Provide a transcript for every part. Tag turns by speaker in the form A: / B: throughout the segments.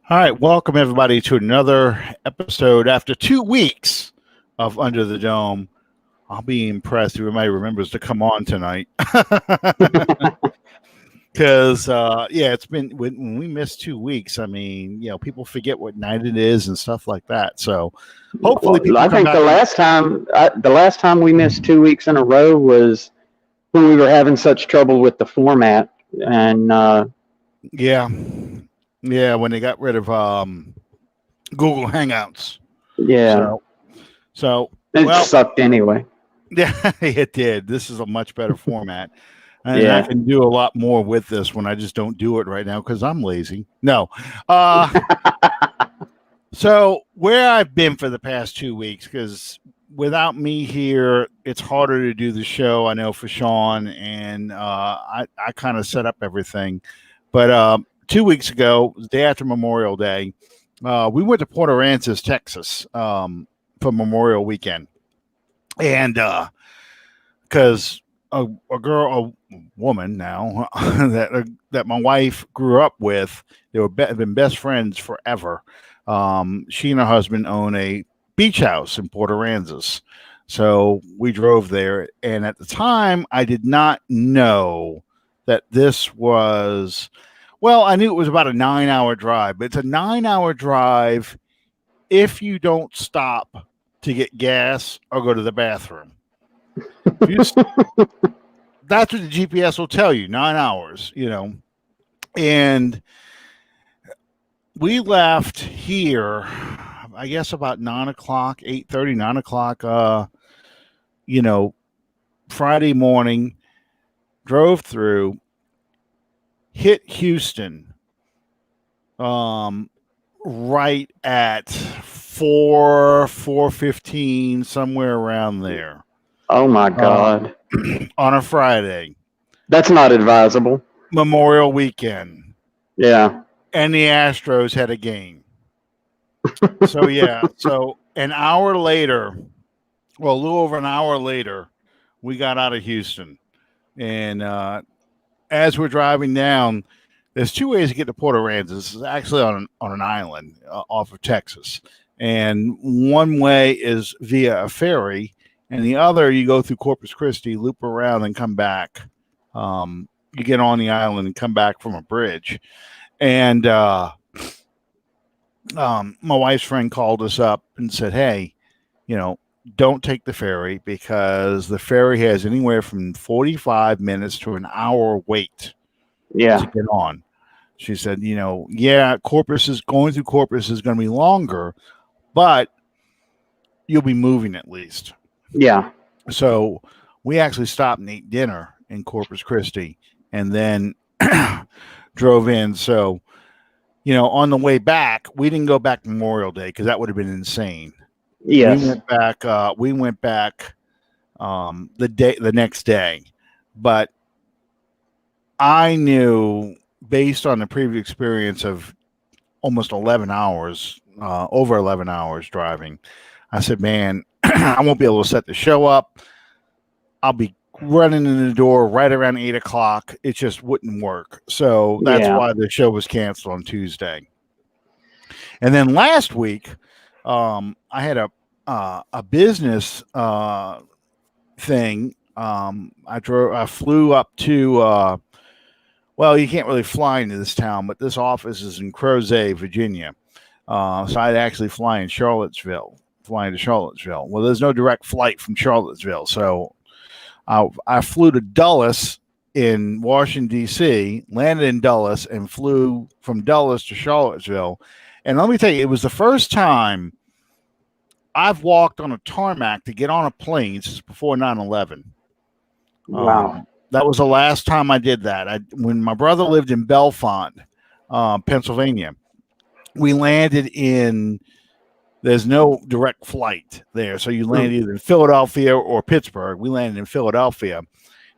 A: All right, welcome everybody to another episode after 2 weeks of Under the Dome. I'll be impressed if everybody remembers to come on tonight. Because, it's been, when we miss 2 weeks, I mean, people forget what night it is and stuff like that. So hopefully
B: Well,
A: people
B: I
A: come
B: think
A: back.
B: the last time we missed 2 weeks in a row was when we were having such trouble with the format, and
A: Yeah. Yeah, when they got rid of Google Hangouts.
B: yeah,
A: So,
B: it
A: well,
B: sucked anyway.
A: yeah, it did. This is a much better format. And I
B: Yeah,
A: can do a lot more with this when I just don't do it right now because I'm lazy. No. Uh, so where I've been for the past 2 weeks, because without me here, it's harder to do the show. I know for Sean, and I kind of set up everything. But 2 weeks ago, the day after Memorial Day, we went to Port Aransas, Texas, for Memorial Weekend, and because a woman now that my wife grew up with, they have been best friends forever. She and her husband own a beach house in Port Aransas, so we drove there. And at the time, I did not know that this was. Well, I knew it was about a 9-hour drive, but it's a 9-hour drive if you don't stop to get gas or go to the bathroom. That's what the GPS will tell you, 9 hours, And we left here, I guess about 9 o'clock, 8:30, 9 o'clock, Friday morning, drove through, hit Houston, right at 4:15, somewhere around there.
B: oh my God,
A: On a Friday.
B: that's not advisable.
A: Memorial Weekend.
B: Yeah,
A: And the Astros had a game. So an hour later, well, a little over an hour later, we got out of Houston. And as we're driving down, there's two ways to get to Port Aransas. This is actually on an island off of Texas. And one way is via a ferry, and the other, you go through Corpus Christi, loop around, and come back. You get on the island and come back from a bridge. And my wife's friend called us up and said, hey, don't take the ferry because the ferry has anywhere from 45 minutes to an hour wait to get on. She said, Corpus is going through Corpus is going to be longer, but you'll be moving at least.
B: Yeah.
A: So we actually stopped and ate dinner in Corpus Christi and then drove in. So, on the way back, we didn't go back Memorial Day because that would have been insane.
B: Yes.
A: We went back the next day, but I knew based on the previous experience of almost 11 hours, over 11 hours driving, I said, man, I won't be able to set the show up. I'll be running in the door right around 8 o'clock. It just wouldn't work. So that's why the show was canceled on Tuesday. And then last week, I had a business thing. I flew up to, well, you can't really fly into this town, but this office is in Crozet, Virginia. So I'd actually fly into Charlottesville. Well, there's no direct flight from Charlottesville. So I flew to Dulles in Washington, D.C., landed in Dulles, and flew from Dulles to Charlottesville. And let me tell you, it was the first time I've walked on a tarmac to get on a plane since before 9/11.
B: Wow.
A: That was the last time I did that. When my brother lived in Bellefonte, Pennsylvania, we landed in. There's no direct flight there, so you land either in Philadelphia or Pittsburgh. We landed in Philadelphia,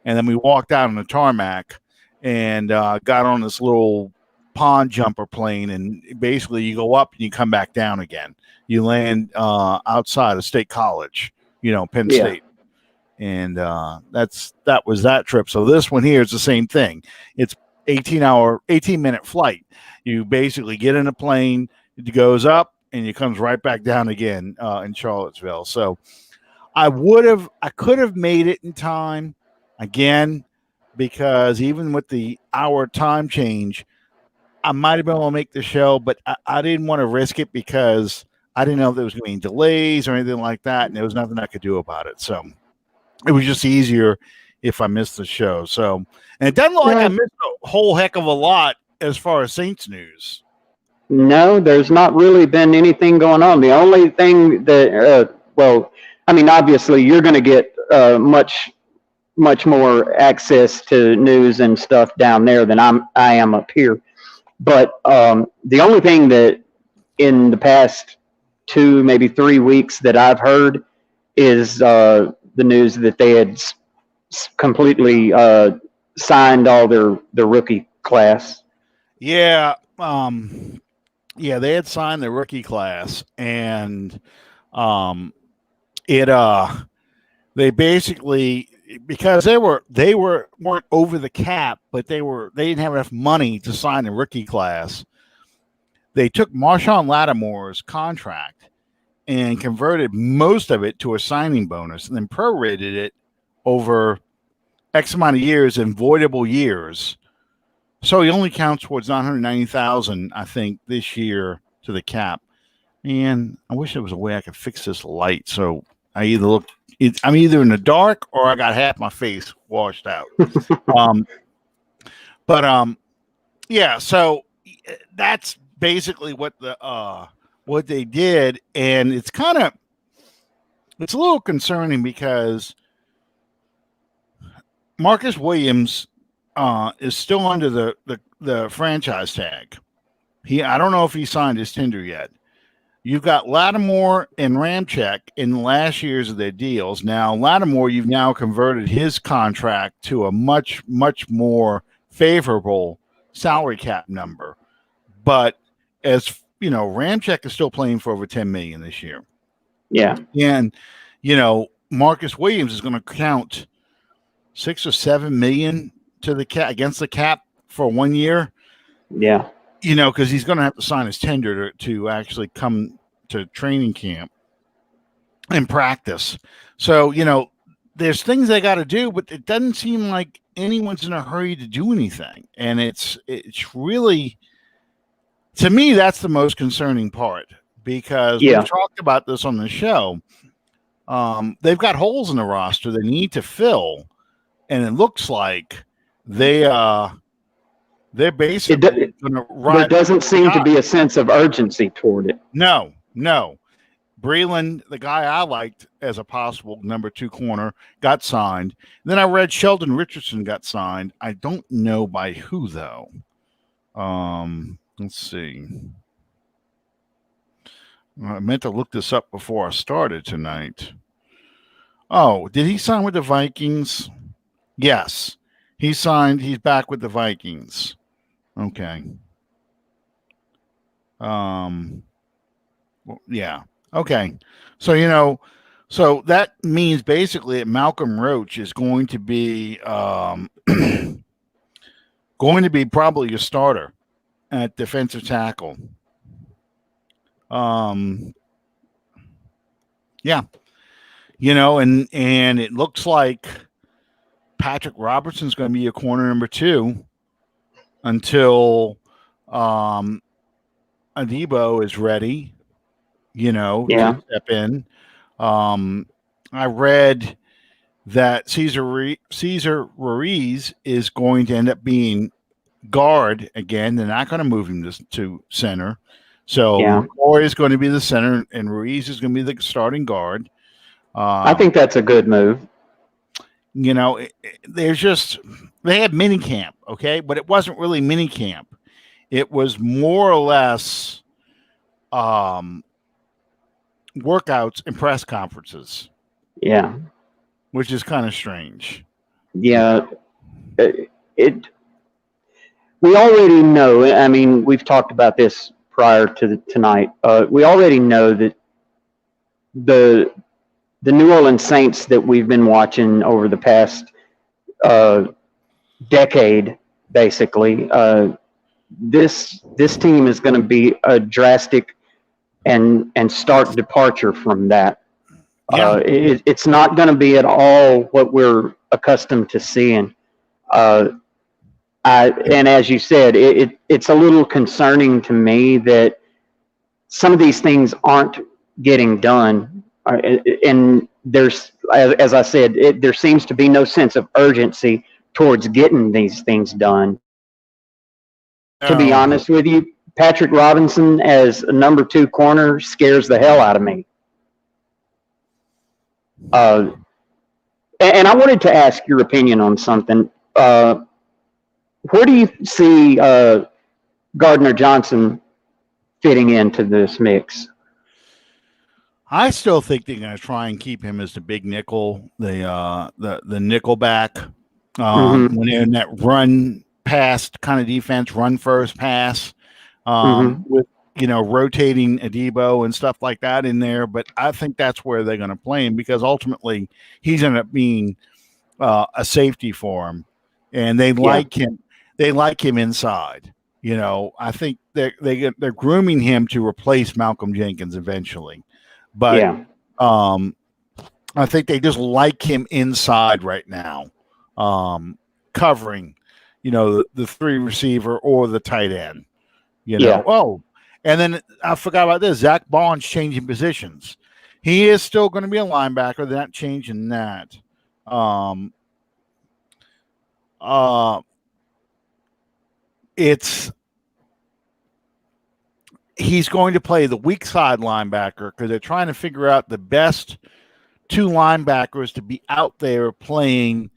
A: and then we walked out on the tarmac and got on this little pond jumper plane, and basically you go up and you come back down again. You land outside of State College, Penn State. And that was that trip. So this one here is the same thing. It's 18-minute flight. You basically get in a plane, it goes up, and it comes right back down again in Charlottesville. So I could have made it in time again, because even with the hour time change, I might have been able to make the show, but I didn't want to risk it because I didn't know if there was going to be delays or anything like that, and there was nothing I could do about it. So it was just easier if I missed the show. So, and it doesn't look like I missed a whole heck of a lot as far as Saints news.
B: No, there's not really been anything going on. The only thing that, obviously you're going to get much more access to news and stuff down there than I am up here. But the only thing that in the past 2, maybe 3 weeks that I've heard is the news that they had completely signed all their rookie class.
A: Yeah, they had signed the rookie class, and they basically, because they weren't over the cap, but they didn't have enough money to sign the rookie class. They took Marshon Lattimore's contract and converted most of it to a signing bonus, and then prorated it over X amount of years in voidable years. So he only counts towards $990,000, I think, this year to the cap. And I wish there was a way I could fix this light. So I'm either in the dark or I got half my face washed out. Yeah. So that's basically what they did, and it's a little concerning because Marcus Williams is still under the franchise tag. I don't know if he signed his tender yet. You've got Lattimore and Ramczyk in the last years of their deals. Now, Lattimore, you've now converted his contract to a much, much more favorable salary cap number. But as you know, Ramczyk is still playing for over $10 million this year.
B: Yeah.
A: And, Marcus Williams is going to count $6 or $7 million to the cap against the cap for 1 year.
B: Yeah.
A: Because he's going to have to sign his tender to actually come to training camp and practice. So, there's things they got to do, but it doesn't seem like anyone's in a hurry to do anything. And it's really, to me, that's the most concerning part, because we've talked about this on the show. They've got holes in the roster they need to fill, and it looks like they're basically going to ride.
B: There doesn't seem to be a sense of urgency toward it.
A: No. Breland, the guy I liked as a possible number 2 corner, got signed. Then I read Sheldon Richardson got signed. I don't know by who, though. Let's see. I meant to look this up before I started tonight. Oh, did he sign with the Vikings? Yes. He signed. He's back with the Vikings. Okay. Yeah. Okay. So, so that means basically that Malcolm Roach is going to be probably a starter at defensive tackle. Yeah. And it looks like Patrick Robertson's going to be a corner number 2 until Adebo is ready, to step in. I read that Cesar Ruiz is going to end up being guard again. They're not going to move him to center. So McCoy is going to be the center, and Ruiz is going to be the starting guard.
B: I think that's a good move.
A: They had mini camp, okay, but it wasn't really mini camp. It was more or less workouts and press conferences.
B: Yeah,
A: which is kind of strange.
B: Yeah, we already know. I mean, we've talked about this prior to tonight. We already know that the New Orleans Saints that we've been watching over the past decade basically. This team is going to be a drastic and stark departure from that.
A: Yeah.
B: It's not going to be at all what we're accustomed to seeing. And as you said, it's a little concerning to me that some of these things aren't getting done. And there's, as I said, there seems to be no sense of urgency towards getting these things done. To be
A: No.
B: honest with you, Patrick Robinson as a number 2 corner scares the hell out of me. And I wanted to ask your opinion on something. Where do you see Gardner Johnson fitting into this mix?
A: I still think they're going to try and keep him as the big nickel, the nickel back. When they're in that run pass kind of defense, run first pass, with rotating Adebo and stuff like that in there. But I think that's where they're going to play him, because ultimately he's going to being a safety for him, and they like him. They like him inside. I think they're grooming him to replace Malcolm Jenkins eventually, but I think they just like him inside right now, covering, the 3 receiver or the tight end. Oh, and then I forgot about this. Zack Baun changing positions. He is still going to be a linebacker. They're not changing that. He's going to play the weak side linebacker because they're trying to figure out the best 2 linebackers to be out there playing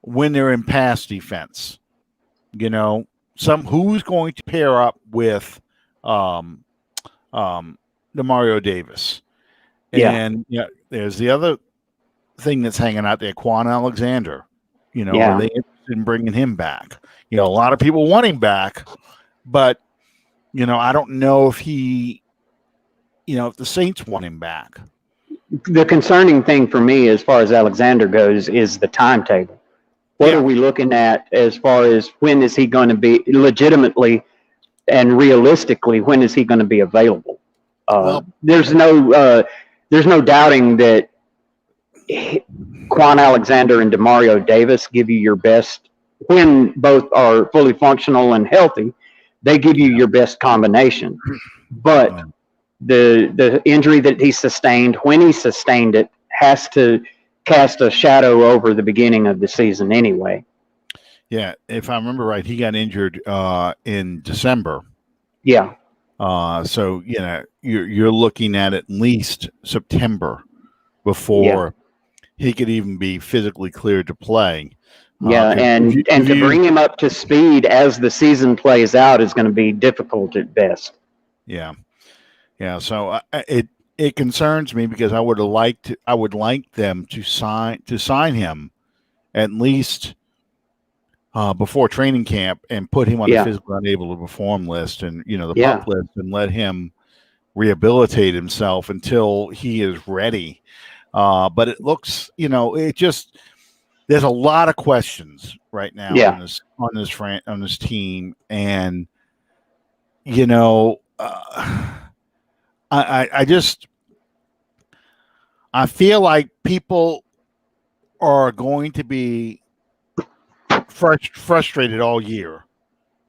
A: when they're in pass defense. Who's going to pair up with Demario Davis. And there's the other thing that's hanging out there, Quan Alexander. Are they interested in bringing him back? A lot of people want him back, but I don't know if if the Saints want him back.
B: The concerning thing for me as far as Alexander goes is the timetable. What are we looking at as far as when is he going to be legitimately and realistically, when is he going to be available? There's no doubting that Quan Alexander and Demario Davis give you your best when both are fully functional and healthy. They give you your best combination. But the injury that he sustained, when he sustained it, has to cast a shadow over the beginning of the season anyway.
A: Yeah, if I remember right, he got injured in December.
B: Yeah.
A: So you're looking at least September before he could even be physically cleared to play.
B: And to bring him up to speed as the season plays out is going to be difficult at best.
A: Yeah. So it concerns me because I would like them to sign him at least before training camp and put him on the physically unable to perform list and the PUP list, and let him rehabilitate himself until he is ready. But it looks, there's a lot of questions right now on this team, and I feel like people are going to be frustrated all year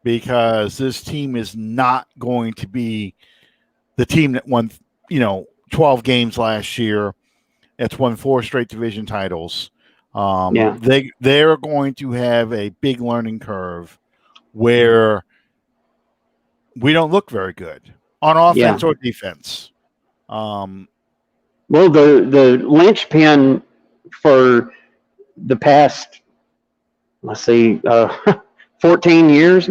A: because this team is not going to be the team that won 12 games last year. That's won 4 straight division titles. They're going to have a big learning curve where we don't look very good on offense or defense.
B: Well, the linchpin for the past, 14 years,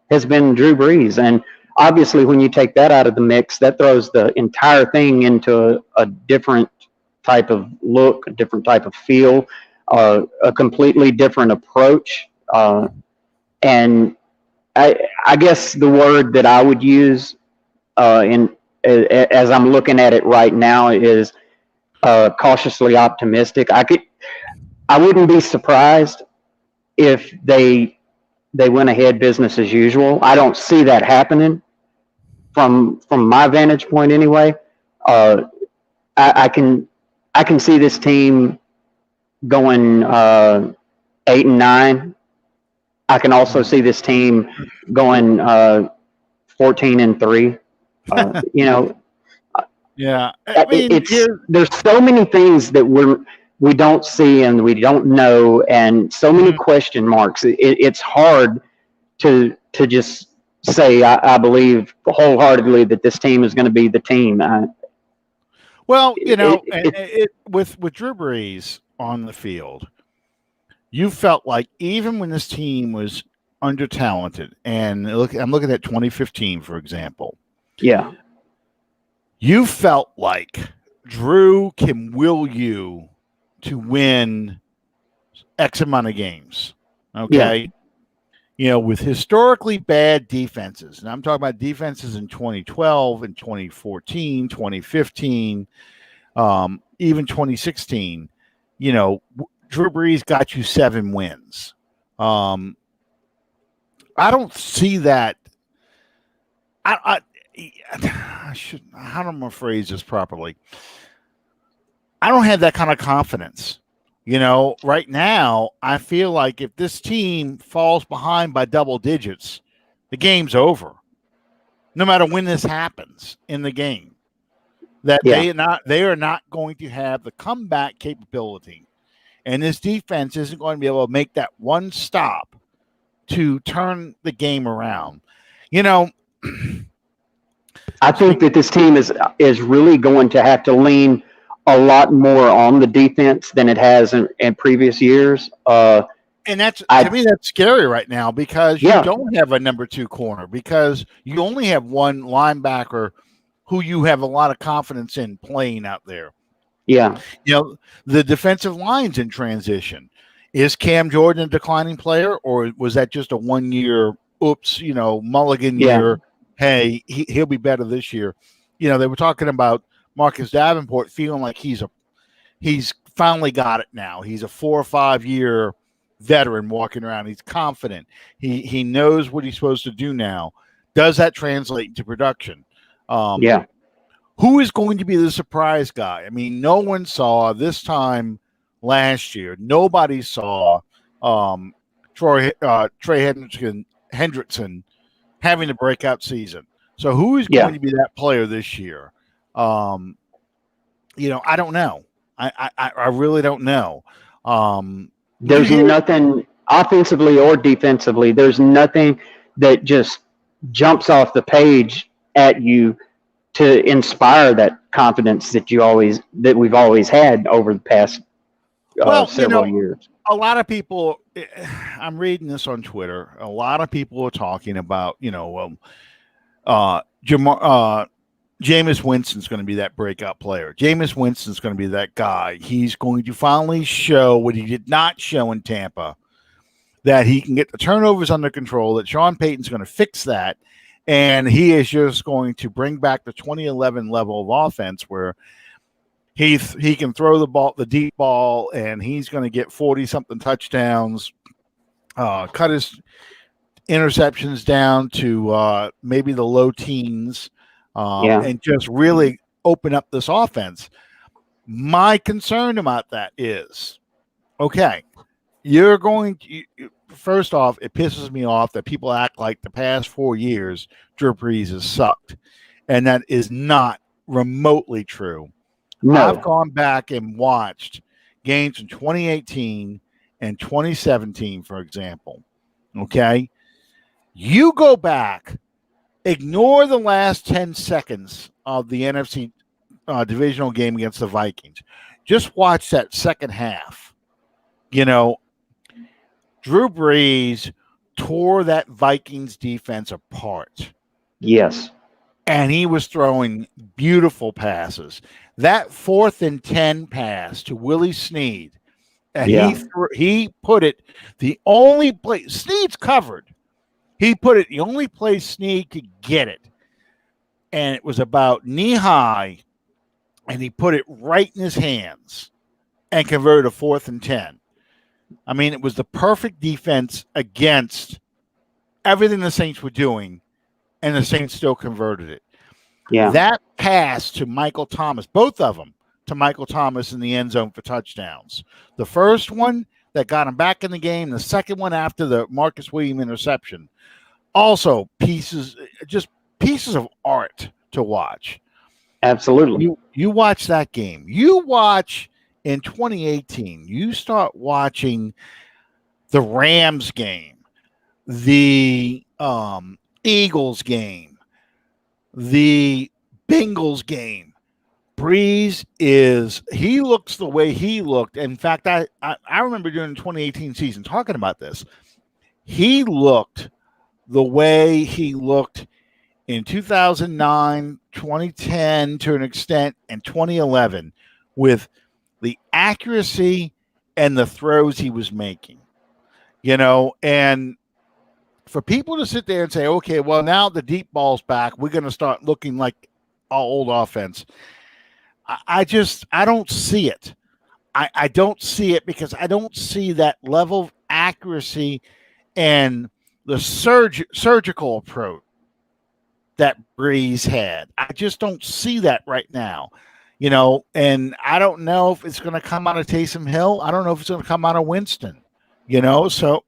B: has been Drew Brees. And obviously, when you take that out of the mix, that throws the entire thing into a different type of look, a different type of feel, a completely different approach. And I guess the word that I would use as I'm looking at it right now is cautiously optimistic. I wouldn't be surprised if they they went ahead business as usual. I don't see that happening from my vantage point anyway. Uh, I can see this team going 8-9. I can also see this team going 14-3. You know,
A: Yeah, I mean,
B: it's there's so many things that we don't see and we don't know, and so many question marks. It's hard to just say I believe wholeheartedly that this team is going to be the team.
A: well, with Drew Brees on the field, you felt like even when this team was under talented, and look, I'm looking at 2015, for example.
B: Yeah.
A: You felt like Drew can will you to win X amount of games. Okay. Yeah. With historically bad defenses, and I'm talking about defenses in 2012 and 2014, 2015, even 2016, Drew Brees got you 7 wins. I don't see that. I should. How do I phrase this properly? I don't have that kind of confidence. Right now, I feel like if this team falls behind by double digits, the game's over. No matter when this happens in the game, that they are not going to have the comeback capability, and this defense isn't going to be able to make that one stop to turn the game around.
B: I think that this team is really going to have to lean a lot more on the defense than it has in previous years.
A: And to me, that's scary right now because you don't have a number 2 corner, because you only have one linebacker who you have a lot of confidence in playing out there.
B: Yeah.
A: The defensive line's in transition. Is Cam Jordan a declining player, or was that just a 1-year mulligan year? Hey, he'll be better this year. They were talking about Marcus Davenport feeling like he's finally got it now. He's a 4 or 5 year veteran walking around. He's confident. He knows what he's supposed to do now. Does that translate into production? Who is going to be the surprise guy? I mean, no one saw this time last year. Nobody saw Trey Hendrickson having a breakout season. So who is going to be that player this year? I don't know. I really don't know.
B: There's nothing offensively or defensively. There's nothing that just jumps off the page at you to inspire that confidence that we've always had over the past several years.
A: A lot of people, I'm reading this on Twitter. A lot of people are talking about, Jameis Winston's going to be that breakout player. Jameis Winston's going to be that guy. He's going to finally show what he did not show in Tampa, that he can get the turnovers under control, that Sean Payton's going to fix that, and he is just going to bring back the 2011 level of offense where he can throw the deep ball, and he's going to get 40-something touchdowns, cut his interceptions down to maybe the low teens, and just really open up this offense. My concern about that is, okay, you're going to – first off, it pisses me off that people act like the past 4 years Drew Brees has sucked, and that is not remotely true. No. I've gone back and watched games in 2018 and 2017, for example. Okay? You go back, ignore the last 10 seconds of the NFC divisional game against the Vikings. Just watch that second half. Drew Brees tore that Vikings defense apart.
B: Yes.
A: And he was throwing beautiful passes. That 4th and 10 pass to Willie Snead, and he put it the only place Snead's covered. He put it the only place Snead could get it, and it was about knee high, and he put it right in his hands and converted a 4th and 10. I mean, it was the perfect defense against everything the Saints were doing, and the Saints still converted it.
B: Yeah.
A: That pass to Michael Thomas, both of them to Michael Thomas in the end zone for touchdowns. The first one that got him back in the game, the second one after the Marcus Williams interception. Also pieces of art to watch.
B: Absolutely.
A: You watch that game. You watch in 2018, you start watching the Rams game, the Eagles game, the Bengals game. Breeze he looks the way he looked. In fact, I remember during the 2018 season talking about this. He looked the way he looked in 2009, 2010 to an extent, and 2011 with the accuracy and the throws he was making. And for people to sit there and say, okay, well, now the deep ball's back, we're going to start looking like our old offense. I don't see it. I don't see it because I don't see that level of accuracy and the surgical approach that Breeze had. I just don't see that right now, and I don't know if it's going to come out of Taysom Hill. I don't know if it's going to come out of Winston, so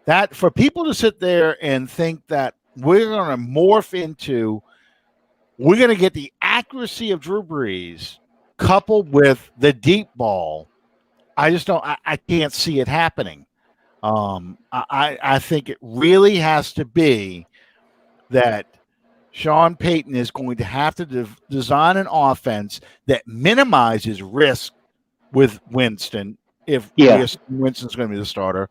A: that for people to sit there and think that we're going to morph into, we're going to get the accuracy of Drew Brees coupled with the deep ball. I just don't, I can't see it happening. I think it really has to be that Sean Payton is going to have to design an offense that minimizes risk with Winston if Winston's going to be the starter,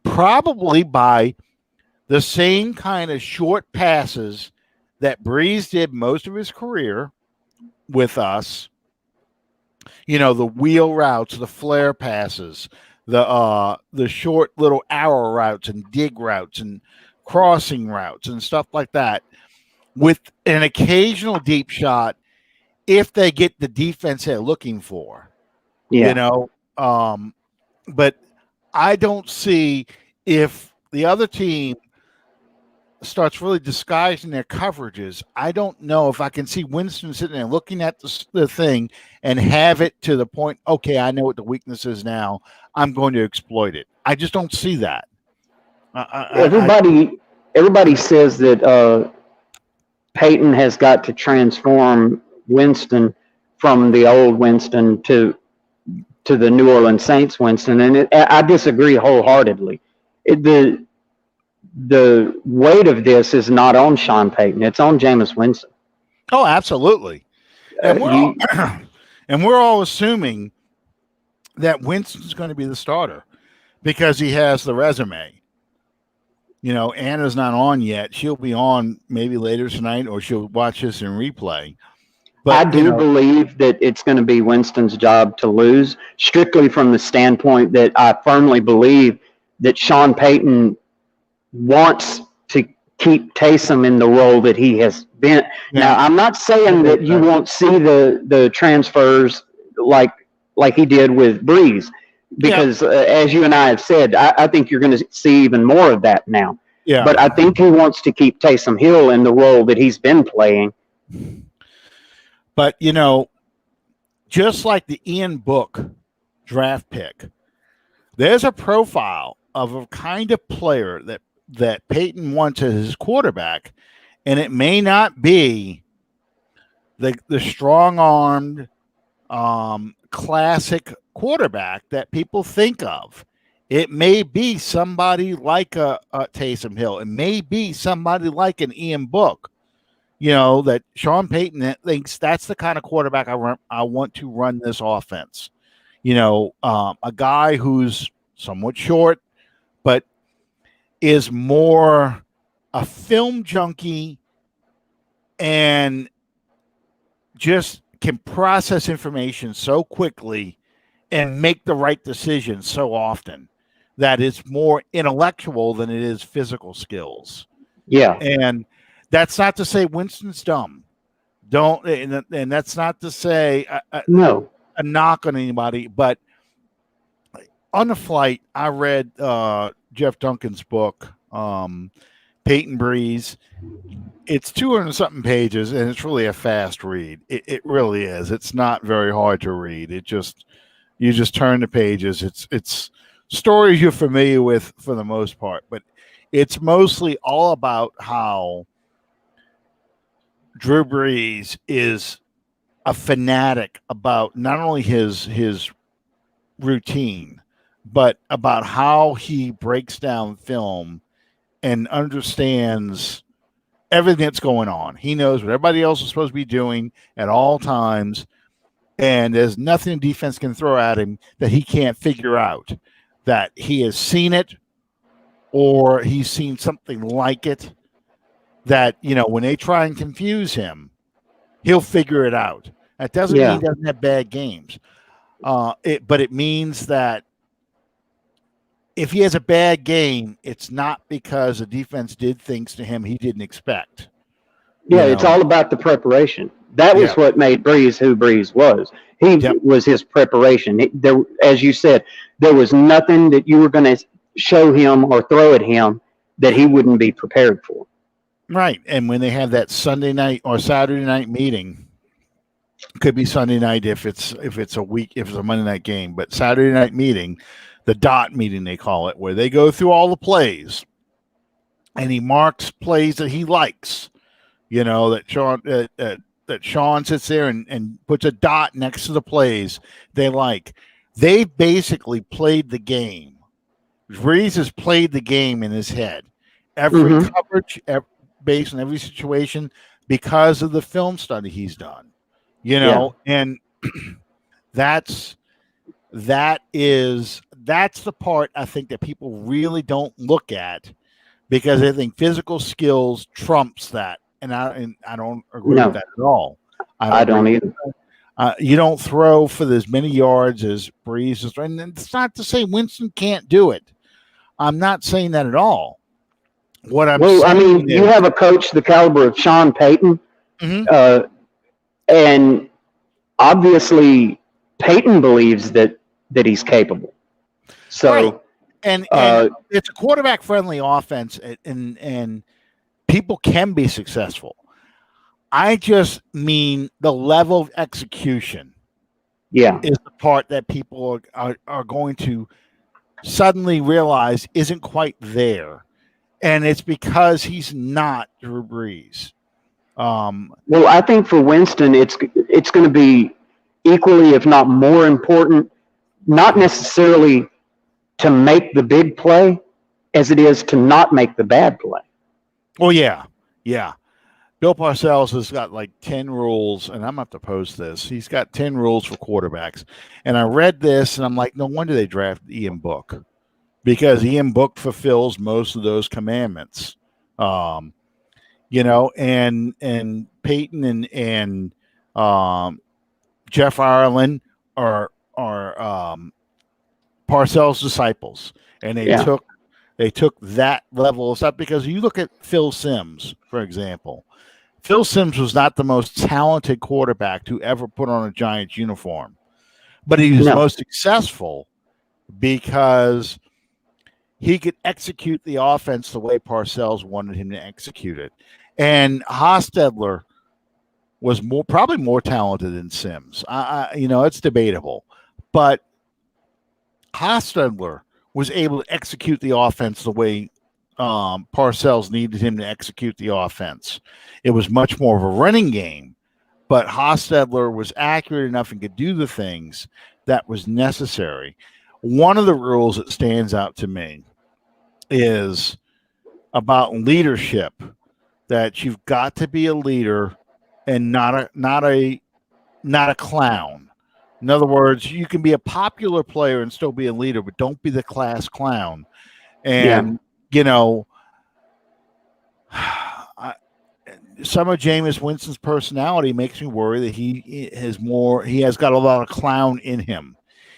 A: probably by the same kind of short passes that Breeze did most of his career with us. The wheel routes, the flare passes, the short little arrow routes and dig routes and crossing routes and stuff like that, with an occasional deep shot if they get the defense they're looking for. But I don't see, if the other team starts really disguising their coverages, I don't know if I can see Winston sitting there looking at the thing and have it to the point, okay, I know what the weakness is now, I'm going to exploit it. I just don't see that.
B: Everybody says that Peyton has got to transform Winston from the old Winston to the New Orleans Saints Winston, and I disagree wholeheartedly. The weight of this is not on Sean Payton; it's on Jameis Winston.
A: Oh, absolutely. And we're all assuming that Winston's going to be the starter because he has the resume. Anna's not on yet. She'll be on maybe later tonight, or she'll watch this in replay. But
B: I do believe that it's going to be Winston's job to lose, strictly from the standpoint that I firmly believe that Sean Payton wants to keep Taysom in the role that he has been. Yeah. Now, I'm not saying that you won't see the transfers like he did with Breeze, because as you and I have said, I think you're going to see even more of that now. Yeah. But I think he wants to keep Taysom Hill in the role that he's been playing.
A: But, just like the Ian Book draft pick, there's a profile of a kind of player that Peyton wants as his quarterback, and it may not be the strong-armed, classic quarterback that people think of. It may be somebody like a Taysom Hill. It may be somebody like an Ian Book. That Sean Payton thinks that's the kind of quarterback I want to run this offense. A guy who's somewhat short, but is more a film junkie and just can process information so quickly and make the right decision so often that it's more intellectual than it is physical skills.
B: Yeah.
A: And that's not to say Winston's dumb. And that's not to say a knock on anybody. But on the flight, I read Jeff Duncan's book, Peyton Breeze. It's 200 something pages, and it's really a fast read. It really is. It's not very hard to read. You just turn the pages. It's stories you're familiar with for the most part, but it's mostly all about how Drew Brees is a fanatic about not only his routine, but about how he breaks down film and understands everything that's going on. He knows what everybody else is supposed to be doing at all times, and there's nothing defense can throw at him that he can't figure out. That he has seen it, or he's seen something like it. That when they try and confuse him, he'll figure it out. That doesn't mean he doesn't have bad games. But it means that if he has a bad game, it's not because the defense did things to him he didn't expect.
B: Yeah, it's all about the preparation. That was what made Breeze who Breeze was. He was his preparation. As you said, there was nothing that you were going to show him or throw at him that he wouldn't be prepared for.
A: Right. And when they have that Sunday night or Saturday night meeting, could be Sunday night if it's a Monday night game, but Saturday night meeting, the dot meeting they call it, where they go through all the plays and he marks plays that he likes. That Sean sits there and puts a dot next to the plays they like. They basically played the game. Breeze has played the game in his head. Every coverage, based on every situation, because of the film study he's done. And that's the part I think that people really don't look at, because I think physical skills trumps that. And I don't agree with that at all.
B: I don't either.
A: You don't throw for as many yards as Breeze is, and it's not to say Winston can't do it. I'm not saying that at all. What I'm saying
B: I mean, you have a coach the caliber of Sean Payton, and obviously Payton believes that he's capable. So,
A: right. and it's a quarterback-friendly offense, and people can be successful. I just mean the level of execution is the part that people are going to suddenly realize isn't quite there. And it's because he's not Drew Brees.
B: Well, I think for Winston, it's going to be equally, if not more important, not necessarily to make the big play as it is to not make the bad play.
A: Oh, yeah. Bill Parcells has got like 10 rules, and I'm going to have to post this. He's got 10 rules for quarterbacks. And I read this, and I'm like, no wonder they drafted Ian Book, because Ian Book fulfills most of those commandments. And Peyton and Jeff Ireland are Parcells' disciples, and they took that level of stuff, because you look at Phil Simms, for example. Phil Simms was not the most talented quarterback to ever put on a Giants uniform, but he was most successful because he could execute the offense the way Parcells wanted him to execute it. And Hostetler was probably more talented than Simms. It's debatable, but Hostetler was able to execute the offense the way Parcells needed him to execute the offense. It was much more of a running game, but Hostetler was accurate enough and could do the things that was necessary. One of the rules that stands out to me is about leadership, that you've got to be a leader and not a clown. In other words, you can be a popular player and still be a leader, but don't be the class clown. And some of Jameis Winston's personality makes me worry that he has got a lot of clown in him,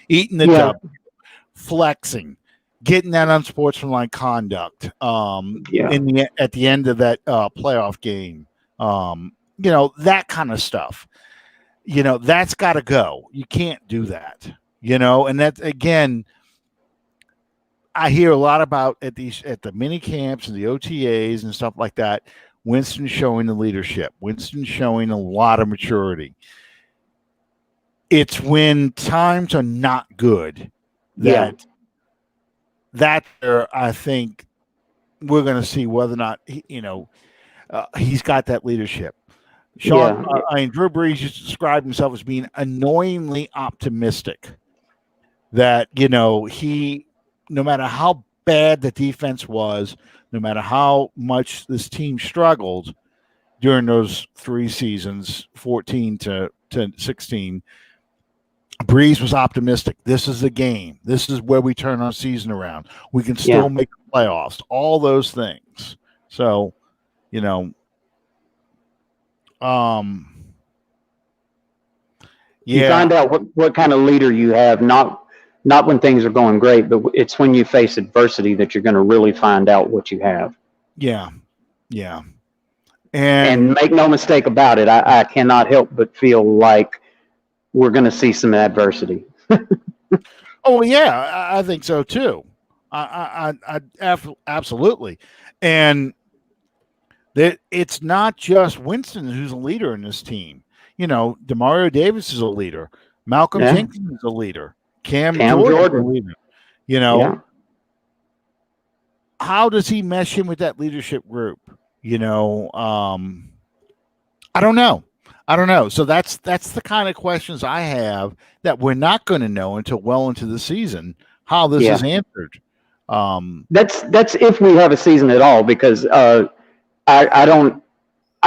A: eating the W, flexing, getting that unsportsmanlike conduct at the end of that playoff game, that kind of stuff. That's got to go. You can't do that. And that, again, I hear a lot about at the mini camps and the OTAs and stuff like that. Winston showing the leadership. Winston showing a lot of maturity. It's when times are not good that I think we're going to see whether or not he's got that leadership. Drew Brees used to describe himself as being annoyingly optimistic. That he, no matter how bad the defense was, no matter how much this team struggled during those 3 seasons, 14 to 16. Breeze was optimistic. This is the game. This is where we turn our season around. We can still make the playoffs. All those things. So, you find
B: out what kind of leader you have, not when things are going great, but it's when you face adversity that you're going to really find out what you have.
A: Yeah.
B: And make no mistake about it, I cannot help but feel like we're going to see some adversity.
A: Oh yeah, I think so too. I absolutely, and that it's not just Winston who's a leader in this team. Demario Davis is a leader. Malcolm Jenkins is a leader. Cam Jordan is a leader. How does he mesh in with that leadership group? I don't know. So that's the kind of questions I have that we're not going to know until well into the season how this is answered.
B: That's if we have a season at all, because I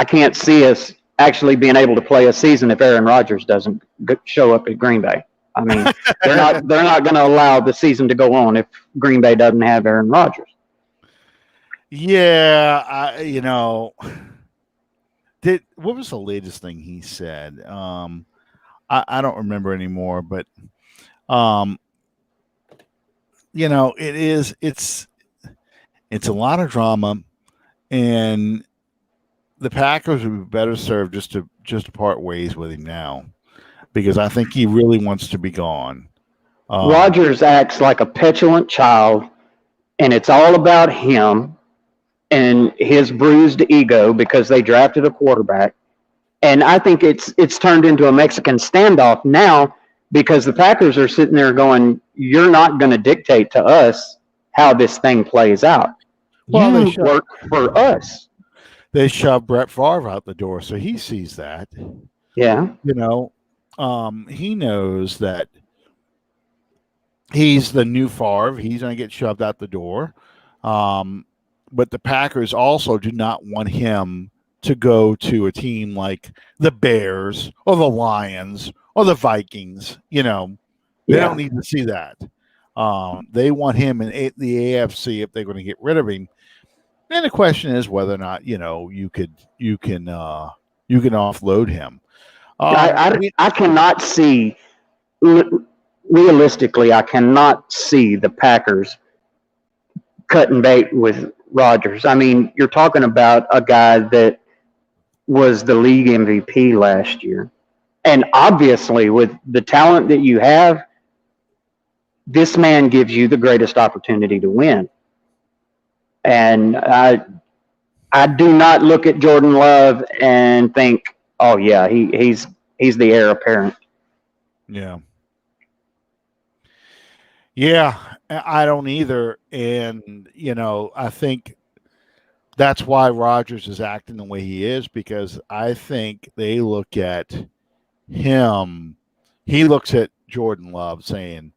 B: can't see us actually being able to play a season if Aaron Rodgers doesn't show up at Green Bay. I mean, they're not going to allow the season to go on if Green Bay doesn't have Aaron Rodgers.
A: Yeah, what was the latest thing he said? I don't remember anymore, but it's a lot of drama, and the Packers would be better served just to part ways with him now, because I think he really wants to be gone.
B: Rodgers acts like a petulant child, and it's all about him and his bruised ego because they drafted a quarterback. And I think it's turned into a Mexican standoff now, because the Packers are sitting there going, you're not going to dictate to us how this thing plays out. Well, you work for us.
A: They shoved Brett Favre out the door, so he sees that.
B: Yeah.
A: He knows that he's the new Favre. He's going to get shoved out the door. But the Packers also do not want him to go to a team like the Bears or the Lions or the Vikings. They don't need to see that. They want him in the AFC if they're going to get rid of him. And the question is whether or not you can offload him.
B: I cannot see, realistically, I cannot see the Packers cutting bait with Rodgers. I mean, you're talking about a guy that was the league MVP last year. And obviously, with the talent that you have, this man gives you the greatest opportunity to win. And I do not look at Jordan Love and think, oh yeah, he's the heir apparent.
A: Yeah, I don't either. And I think that's why Rodgers is acting the way he is, because I think they look at him. He looks at Jordan Love saying,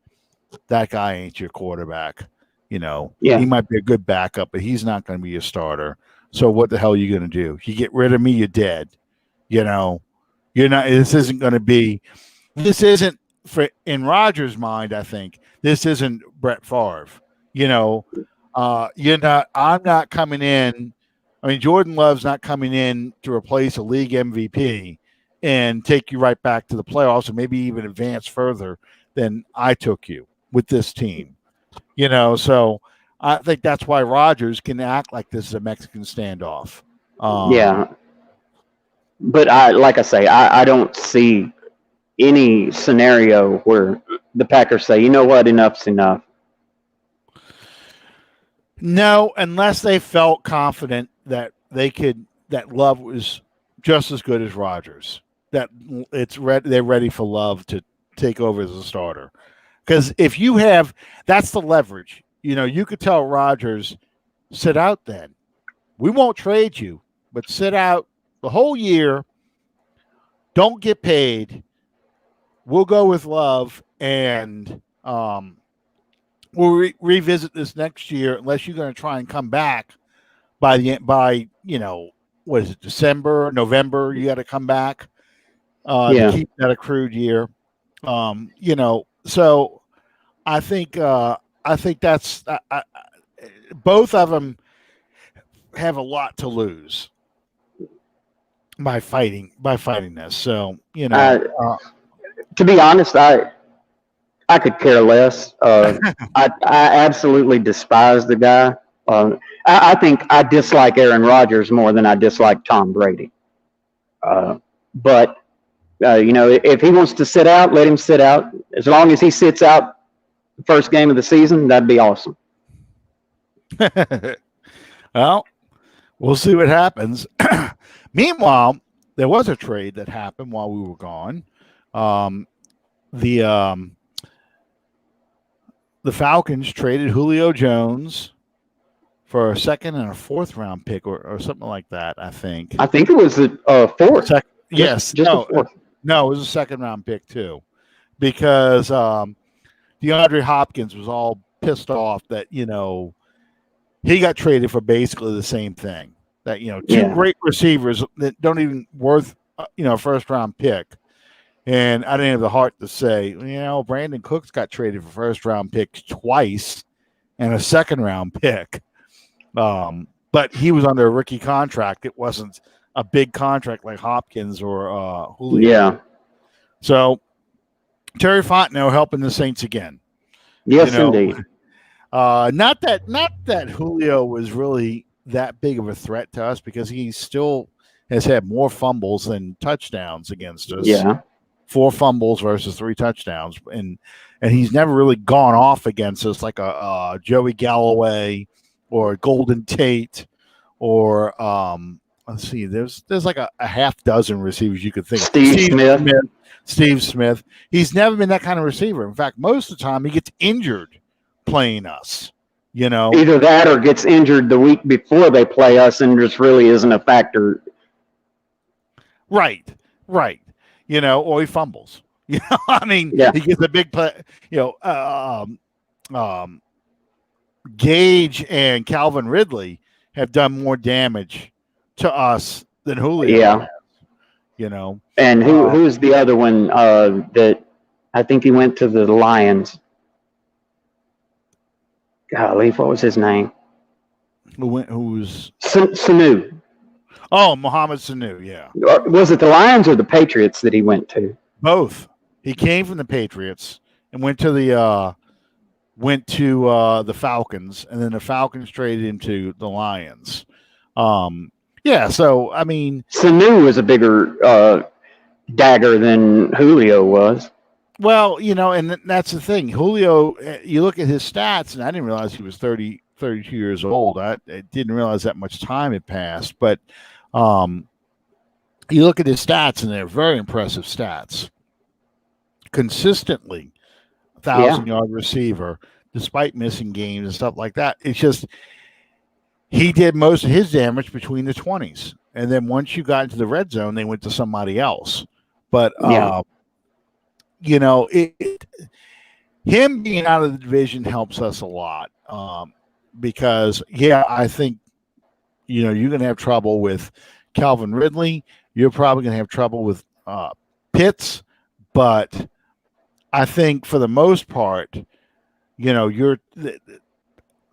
A: that guy ain't your quarterback. He might be a good backup, but he's not going to be a starter. So what the hell are you going to do? You get rid of me, you're dead. You're not. This isn't going to be. This isn't in Rodgers' mind. I think this isn't Brett Favre. You're not. I'm not coming in. I mean, Jordan Love's not coming in to replace a league MVP and take you right back to the playoffs and maybe even advance further than I took you with this team. So I think that's why Rodgers can act like this is a Mexican standoff.
B: But I don't see any scenario where the Packers say, you know what, enough's enough.
A: No, unless they felt confident that that Love was just as good as Rodgers. That they're ready for Love to take over as a starter. Because if you have, that's the leverage. You could tell Rodgers, sit out then. We won't trade you, but sit out the whole year. Don't get paid. We'll go with Love, and we'll revisit this next year unless you're going to try and come back by what is it, December, November? You got to come back to keep that accrued year. So I think that's both of them have a lot to lose by fighting this. So
B: to be honest, I could care less. I absolutely despise the guy. I think I dislike Aaron Rodgers more than I dislike Tom Brady. But if he wants to sit out, let him sit out. As long as he sits out the first game of the season, that'd be awesome.
A: Well, we'll see what happens. Meanwhile, there was a trade that happened while we were gone. The Falcons traded Julio Jones for a second and a fourth round pick or something like that, I think.
B: I think it was a fourth.
A: Yes.
B: Just a fourth.
A: No, it was a second round pick too. Because DeAndre Hopkins was all pissed off that, he got traded for basically the same thing. That, two great receivers that don't even worth, a first round pick. And I didn't have the heart to say, Brandon Cooks got traded for first round picks twice and a second round pick. But he was under a rookie contract. It wasn't a big contract like Hopkins or Julio.
B: Yeah.
A: So Terry Fontenot helping the Saints again.
B: Yes, indeed.
A: Not that Julio was really that big of a threat to us because he still has had more fumbles than touchdowns against us.
B: Yeah.
A: 4 fumbles versus 3 touchdowns, and he's never really gone off against us like a Joey Galloway or Golden Tate or let's see, there's like a half dozen receivers you could think of. Steve Smith. He's never been that kind of receiver. In fact, most of the time he gets injured playing us.
B: Either that or gets injured the week before they play us and just really isn't a factor.
A: Right. Or he fumbles. He gets a big play. Gage and Calvin Ridley have done more damage to us than Julio has,
B: And who's the other one that I think he went to the Lions? Golly, what was his name?
A: Who's
B: Sanu?
A: Oh, Mohamed Sanu, yeah.
B: Was it the Lions or the Patriots that he went to?
A: Both. He came from the Patriots and went to the Falcons, and then the Falcons traded him to the Lions. So I mean,
B: Sanu was a bigger dagger than Julio was.
A: Well, and that's the thing. Julio, you look at his stats, and I didn't realize he was 32 years old. I didn't realize that much time had passed, but you look at his stats, and they're very impressive stats. Consistently, 1,000-yard receiver, despite missing games and stuff like that. It's just he did most of his damage between the 20s, and then once you got into the red zone, they went to somebody else. But him being out of the division helps us a lot because I think you're going to have trouble with Calvin Ridley. You're probably going to have trouble with Pitts, but I think for the most part, the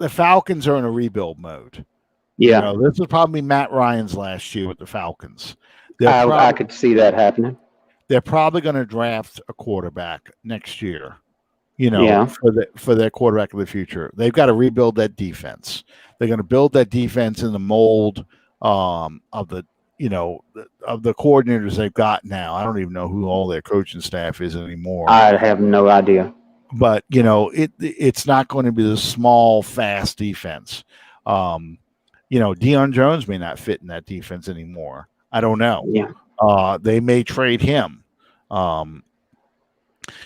A: Falcons are in a rebuild mode.
B: Yeah,
A: this is probably Matt Ryan's last year with the Falcons.
B: I could see that happening.
A: They're probably going to draft a quarterback next year. For their quarterback of the future, they've got to rebuild that defense. They're going to build that defense in the mold of the coordinators they've got now. I don't even know who all their coaching staff is anymore.
B: I have no idea.
A: but it's not going to be the small, fast defense. Um, Deion Jones may not fit in that defense anymore. I don't know.
B: Yeah.
A: They may trade him. Um,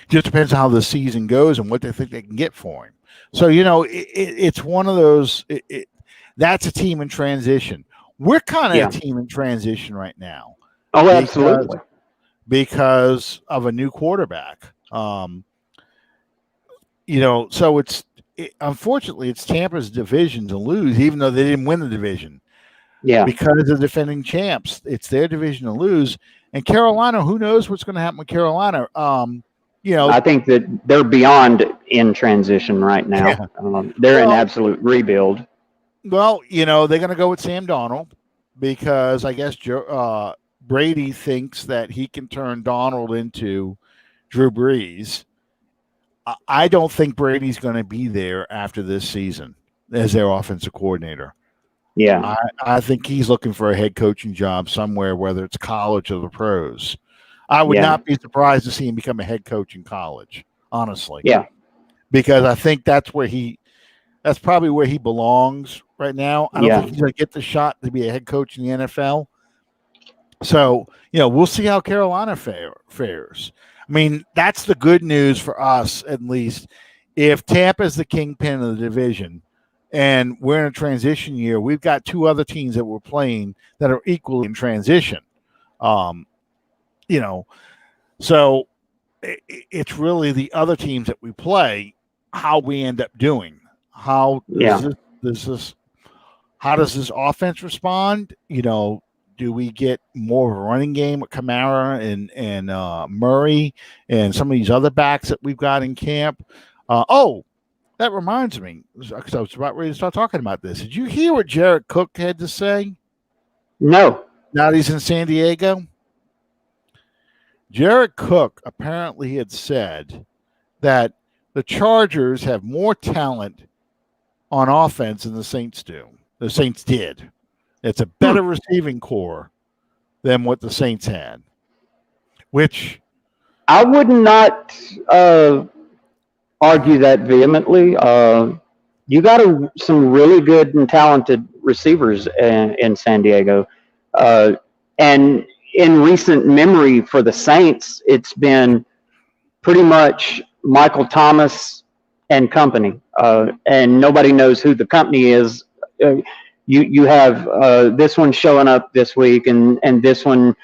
A: just depends on how the season goes and what they think they can get for him. So it's one of those. That's a team in transition. We're kind
B: Yeah.
A: of a team in transition right now
B: Oh,
A: because
B: absolutely.
A: because of a new quarterback. So unfortunately it's Tampa's division to lose, even though they didn't win the division.
B: Yeah.
A: Because of defending champs, it's their division to lose. And Carolina, who knows what's going to happen with Carolina?
B: I think that they're beyond in transition right now.
A: Yeah.
B: They're in absolute rebuild.
A: Well, they're going to go with Sam Darnold because I guess Brady thinks that he can turn Donald into Drew Brees. I don't think Brady's going to be there after this season as their offensive coordinator.
B: Yeah.
A: I think he's looking for a head coaching job somewhere, whether it's college or the pros. I would not be surprised to see him become a head coach in college, honestly.
B: Yeah.
A: Because I think that's probably where he belongs right now. I don't think he's going to get the shot to be a head coach in the NFL. So, we'll see how Carolina fares. I mean, that's the good news for us, at least. If Tampa's the kingpin of the division and we're in a transition year, we've got two other teams that we're playing that are equally in transition. So it's really the other teams that we play, how we end up doing. How does this offense respond? Do we get more of a running game with Kamara and Murray and some of these other backs that we've got in camp? That reminds me, because I was about ready to start talking about this. Did you hear what Jared Cook had to say?
B: No.
A: Now that he's in San Diego? Jared Cook apparently had said that the Chargers have more talent on offense than the Saints do. The Saints did. It's a better receiving core than what the Saints had, which
B: I would not argue that vehemently. You got some really good and talented receivers in San Diego. And in recent memory for the Saints, it's been pretty much Michael Thomas and company. And nobody knows who the company is. You have this one showing up this week and this one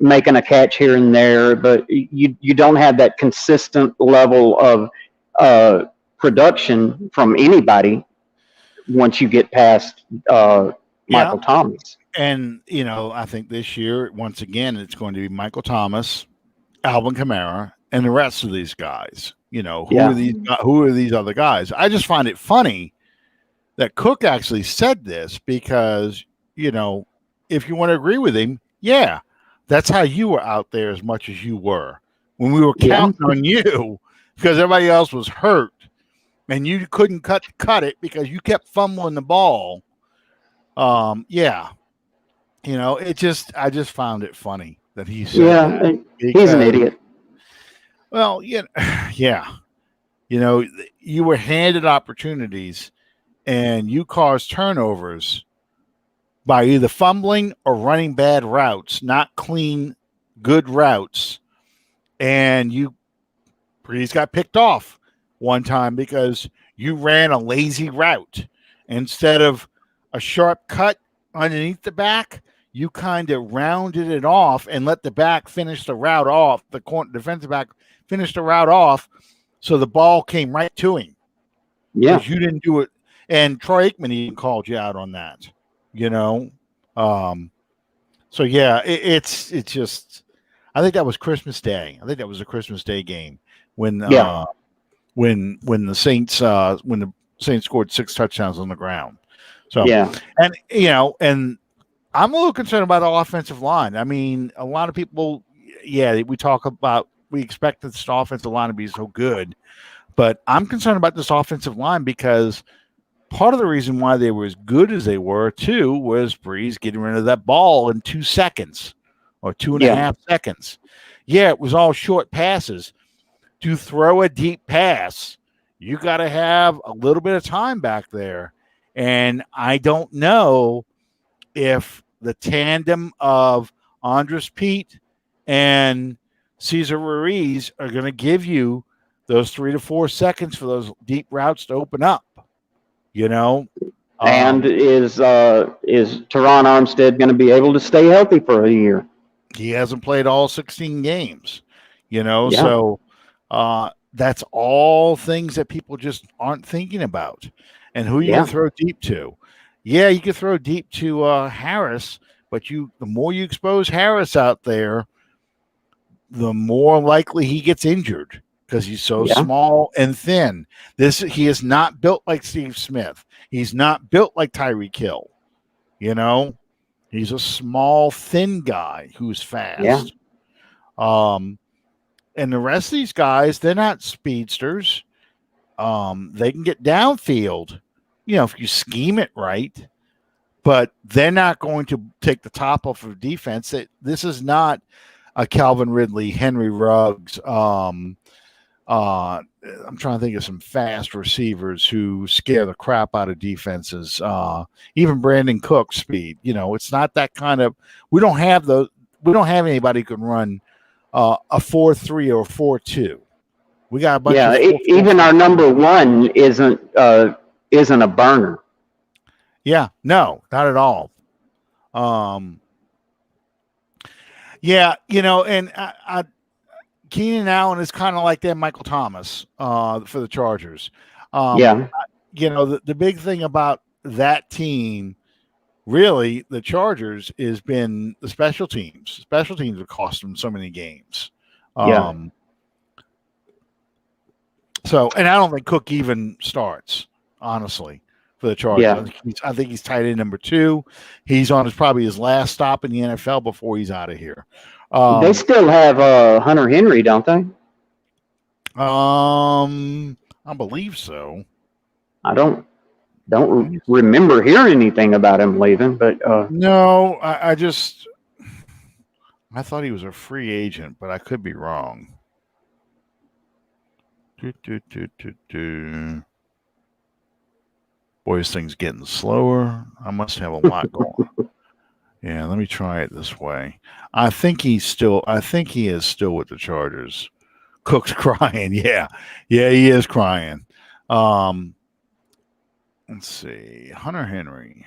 B: making a catch here and there, but you don't have that consistent level of production from anybody once you get past Michael Thomas.
A: And, I think this year, once again, it's going to be Michael Thomas, Alvin Kamara, and the rest of these guys. Who are these other guys? I just find it funny that Cook actually said this because, if you want to agree with him, that's how you were out there as much as you were when we were counting on you because everybody else was hurt and you couldn't cut it because you kept fumbling the ball. I just found it funny that he said that
B: he's an idiot.
A: Well, you were handed opportunities and you caused turnovers by either fumbling or running bad routes, not clean, good routes. And Breeze got picked off one time because you ran a lazy route. Instead of a sharp cut underneath the back, you kind of rounded it off and let the back finish the route off. The defensive back finished the route off, so the ball came right to him.
B: Yeah.
A: Because you didn't do it. And Troy Aikman even called you out on that. It's just, I think that was Christmas Day. I think that was a Christmas Day game when the Saints scored 6 touchdowns on the ground. So and I'm a little concerned about the offensive line. I mean, a lot of people, we expect this offensive line to be so good, but I'm concerned about this offensive line because part of the reason why they were as good as they were, too, was Breeze getting rid of that ball in 2 seconds or 2.5 seconds. Yeah, it was all short passes. to throw a deep pass, you got to have a little bit of time back there. And I don't know if the tandem of Andres Pete and Cesar Ruiz are going to give you those 3 to 4 seconds for those deep routes to open up. You know,
B: And is Teron Armstead going to be able to stay healthy for a year?
A: he hasn't played all 16 games. You know,
B: Yeah.
A: so that's all things that people just aren't thinking about. And who you
B: Yeah.
A: can throw deep to? Yeah, you can throw deep to Harris, but the more you expose Harris out there, the more likely he gets injured because he's so
B: Yeah.
A: small and thin. He is not built like Steve Smith. He's not built like Tyreek Hill. You know, he's a small, thin guy who's fast.
B: Yeah.
A: And the rest of these guys, they're not speedsters. They can get downfield, if you scheme it right, but they're not going to take the top off of defense. This is not a Calvin Ridley, Henry Ruggs. I'm trying to think of some fast receivers who scare the crap out of defenses. Even Brandon Cook's speed. It's not that kind of. We don't have those. We don't have anybody who can run a 4-3 or 4-2. We got a bunch of 4-4.
B: Even our number one isn't a burner.
A: Yeah, no, not at all. Yeah, and Keenan Allen is kind of like that Michael Thomas for the Chargers. The big thing about that team, really, the Chargers, has been the special teams. Special teams have cost them so many games. So, and I don't think Cook even starts, honestly, for the Chargers.
B: Yeah.
A: I think he's tight end number 2. He's on probably his last stop in the NFL before he's out of here.
B: They still have Hunter Henry, don't they?
A: I believe so.
B: I don't remember hearing anything about him leaving, but
A: no, I thought he was a free agent, but I could be wrong. Boy, this thing's getting slower. I must have a lot going on. Yeah, let me try it this way. I think he is still with the Chargers. Cook's crying. Yeah, he is crying. Let's see. Hunter Henry.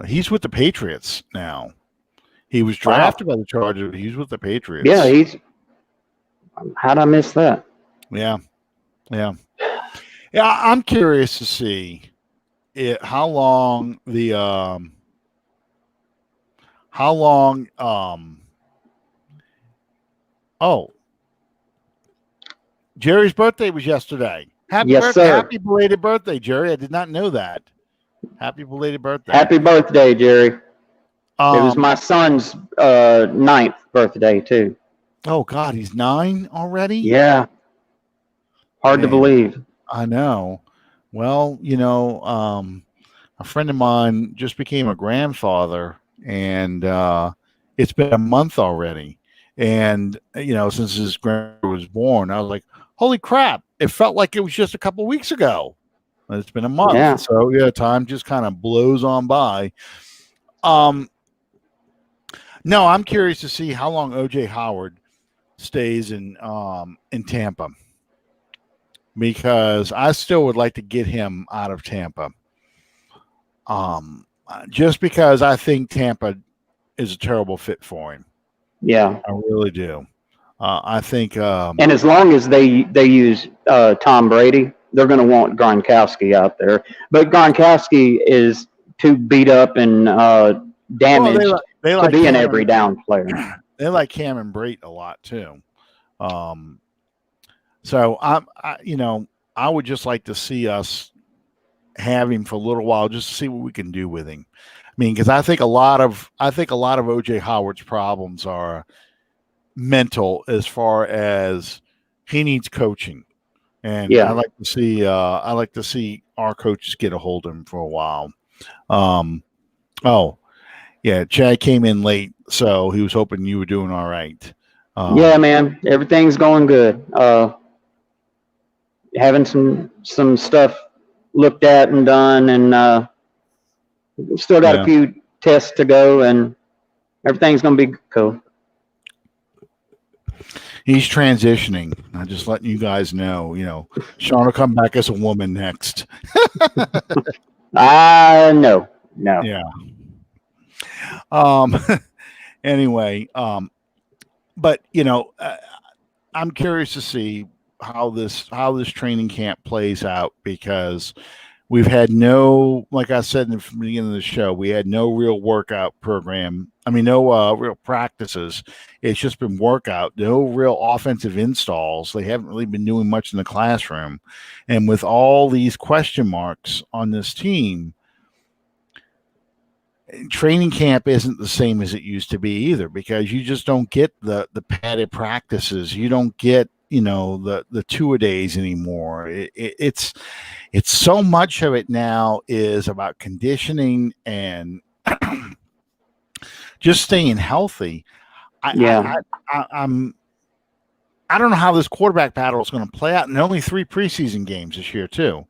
A: He's with the Patriots now. He was drafted by the Chargers, but he's with the Patriots.
B: Yeah, how'd I miss that?
A: Yeah. I'm curious to see how long Jerry's birthday was yesterday. Happy belated birthday, Jerry. I did not know that. Happy belated birthday.
B: Happy birthday, Jerry. It was my son's 9th birthday, too.
A: Oh, God, he's 9 already?
B: Yeah. Hard to believe.
A: I know. Well, a friend of mine just became a grandfather, and it's been a month already. And, since his grandfather was born, I was like, holy crap. It felt like it was just a couple weeks ago. It's been a month.
B: Yeah.
A: So, time just kind of blows on by. No, I'm curious to see how long O.J. Howard stays in Tampa, because I still would like to get him out of Tampa. Just because I think Tampa is a terrible fit for him.
B: Yeah,
A: I really do. I think,
B: and as long as they use Tom Brady, they're going to want Gronkowski out there. But Gronkowski is too beat up and damaged to be an every down player.
A: They like Cameron Brate a lot too. So I would just like to see us have him for a little while, just to see what we can do with him. I mean, because I think a lot of O.J. Howard's problems are mental, as far as he needs coaching, and I like to see our coaches get a hold of him for a while. Oh, yeah, Chad came in late, so he was hoping you were doing all right.
B: Yeah, man, everything's going good. Having some stuff looked at and done, and still got a
A: Yeah.
B: few tests to go, and everything's gonna be cool.
A: He's transitioning. I'm just letting you guys know. Sean will come back as a woman next.
B: No, no.
A: Yeah. Um. Anyway. But I'm curious to see how this training camp plays out, because we've had no, like I said in the beginning of the show, we had no real workout program. I mean, no real practices. It's just been workout, no real offensive installs. They haven't really been doing much in the classroom. And with all these question marks on this team, training camp isn't the same as it used to be either, because you just don't get the padded practices. You don't get the two-a-days anymore. It's so much of it now is about conditioning and just staying healthy.
B: Yeah,
A: I don't know how this quarterback battle is going to play out. And only 3 preseason games this year too,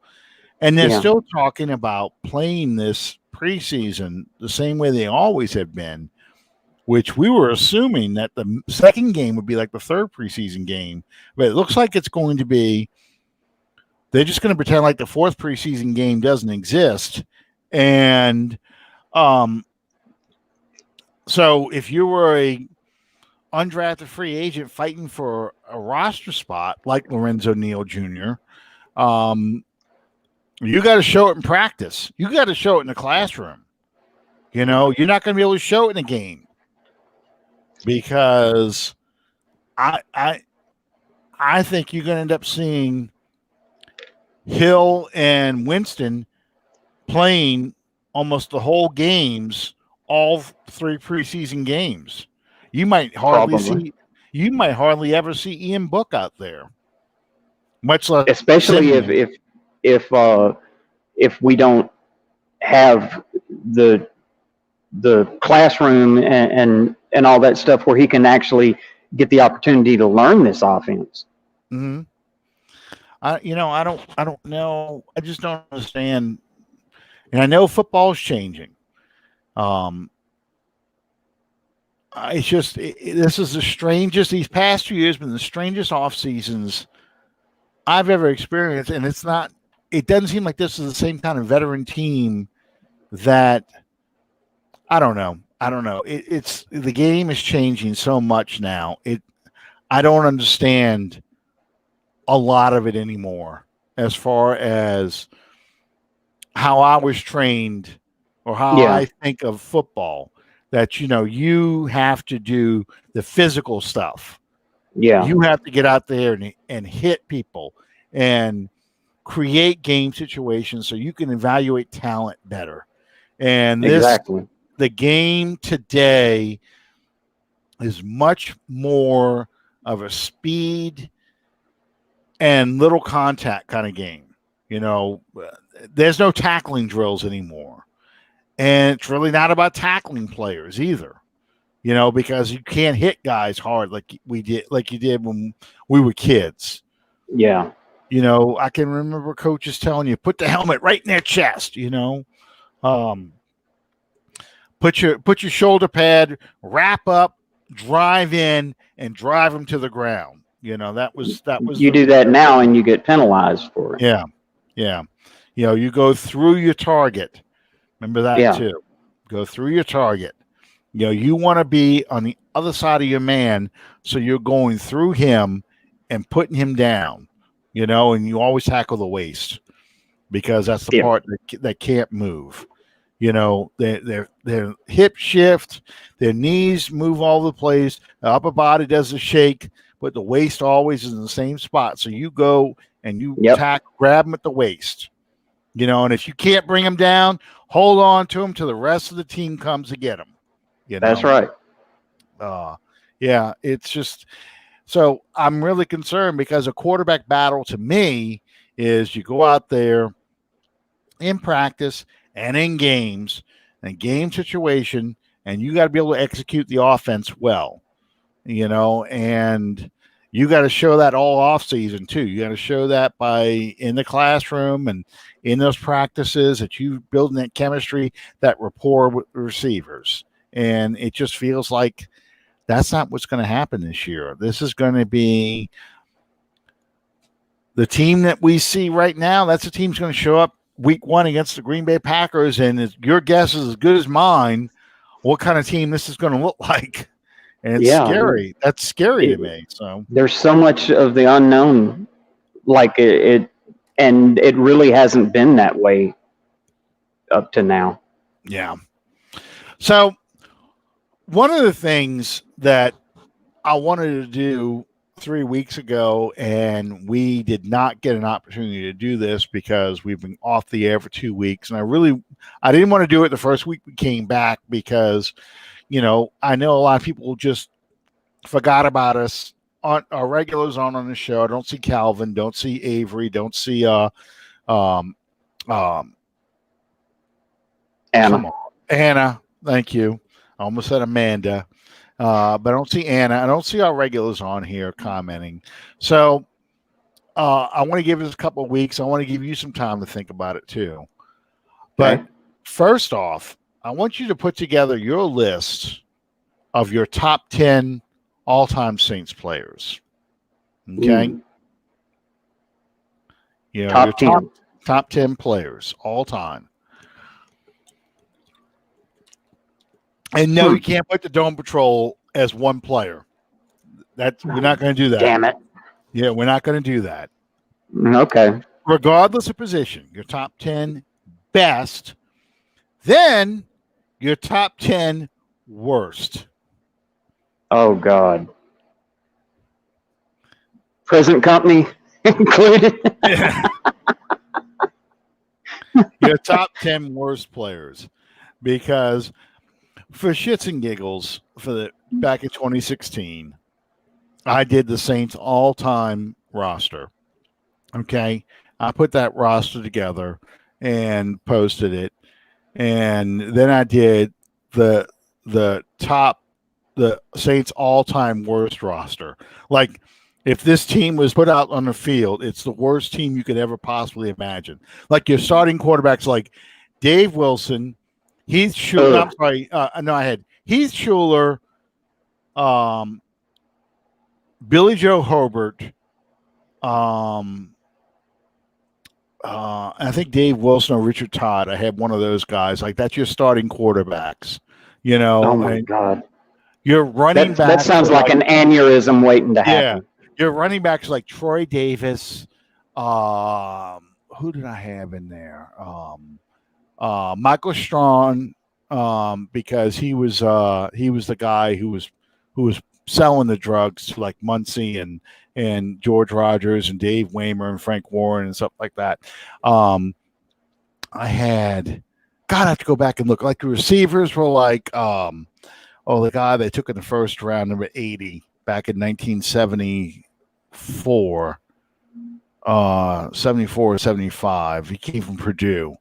A: and they're
B: yeah,
A: still talking about playing this preseason the same way they always have been, which we were assuming that the second game would be like the third preseason game. But it looks like it's going to be, they're just going to pretend like the fourth preseason game doesn't exist. And so if you were a undrafted free agent fighting for a roster spot like Lorenzo Neal Jr., you got to show it in practice. You got to show it in the classroom. You're not going to be able to show it in a game, because I think you're going to end up seeing Hill and Winston playing almost the whole games, all 3 preseason games. You might hardly ever see Ian Book out there, much less,
B: especially
A: Simeon.
B: if we don't have the classroom and all that stuff where he can actually get the opportunity to learn this offense.
A: Mm-hmm. I don't know. I just don't understand. And I know football's changing. It's just this is the strangest. These past 2 years been the strangest off seasons I've ever experienced, and it's not. It doesn't seem like this is the same kind of veteran team that. I don't know. It's the game is changing so much now. I don't understand a lot of it anymore, as far as how I was trained or how
B: Yeah,
A: I think of football. That you have to do the physical stuff.
B: yeah,
A: You have to get out there and hit people and create game situations so you can evaluate talent better. And
B: exactly.
A: the game today is much more of a speed and little contact kind of game. There's no tackling drills anymore. And it's really not about tackling players either, because you can't hit guys hard like you did when we were kids.
B: Yeah,
A: I can remember coaches telling you, put the helmet right in their chest, put your shoulder pad, wrap up, drive in, and drive them to the ground. That was
B: you do that now and you get penalized for it.
A: Yeah. Yeah. You go through your target. Remember that
B: Yeah,
A: too. Go through your target. You want to be on the other side of your man, so you're going through him and putting him down, and you always tackle the waist, because that's the
B: yeah,
A: part that can't move. Their hip shift, their knees move all over the place, the upper body does a shake, but the waist always is in the same spot. So you go and you
B: yep.
A: grab them at the waist, and if you can't bring them down, hold on to them till the rest of the team comes to get them.
B: That's right.
A: Yeah, it's just, so I'm really concerned, because a quarterback battle to me is you go out there in practice and in games and game situation, and you got to be able to execute the offense well, and you got to show that all off season too. You got to show that by in the classroom and in those practices that you building that chemistry, that rapport with the receivers. And it just feels like that's not what's going to happen this year. This is going to be the team that we see right now. That's the team's going to show up week 1 against the Green Bay Packers. And your guess is as good as mine what kind of team this is going to look like. And it's scary. That's scary to me. So
B: there's so much of the unknown, like and it really hasn't been that way up to now.
A: Yeah. So one of the things that I wanted to do 3 weeks ago, and we did not get an opportunity to do this because we've been off the air for 2 weeks, and I didn't want to do it the first week we came back because I know a lot of people just forgot about us. Our regulars aren't on the show. I don't see Calvin, don't see Avery, don't see Anna. Thank you. I almost said Amanda, but I don't see Anna. I don't see our regulars on here commenting. So I want to give it a couple of weeks. I want to give you some time to think about it too. But first off, I want you to put together your list of your top 10 all-time Saints players. Okay? Top 10 players all time. And no, you can't put the Dome Patrol as one player. We're not going to do that.
B: Damn it.
A: Yeah, we're not going to do that.
B: Okay.
A: Regardless of position, your top 10 best, then your top 10 worst.
B: Oh, God. Present company included?
A: Your top 10 worst players. Because for shits and giggles, back in 2016, I did the Saints all-time roster. Okay? I put that roster together and posted it. And then I did the Saints all-time worst roster. Like, if this team was put out on the field, it's the worst team you could ever possibly imagine. Like your starting quarterbacks, like Dave Wilson, Heath Schuler. I'm sorry. I had Heath Schuler, Billy Joe Herbert, I think Dave Wilson or Richard Todd. I had one of those guys. Like, that's your starting quarterbacks.
B: Oh my God.
A: Your running back.
B: That sounds like an aneurysm waiting to happen.
A: Yeah. Your running backs like Troy Davis. Who did I have in there? Michael Strawn, because he was the guy who was selling the drugs to like Muncie and George Rogers and Dave Waymer and Frank Warren and stuff like that. I have to go back and look. Like the receivers were like, the guy they took in the first round, number 80, back in 1974, 74 or 75. He came from Purdue.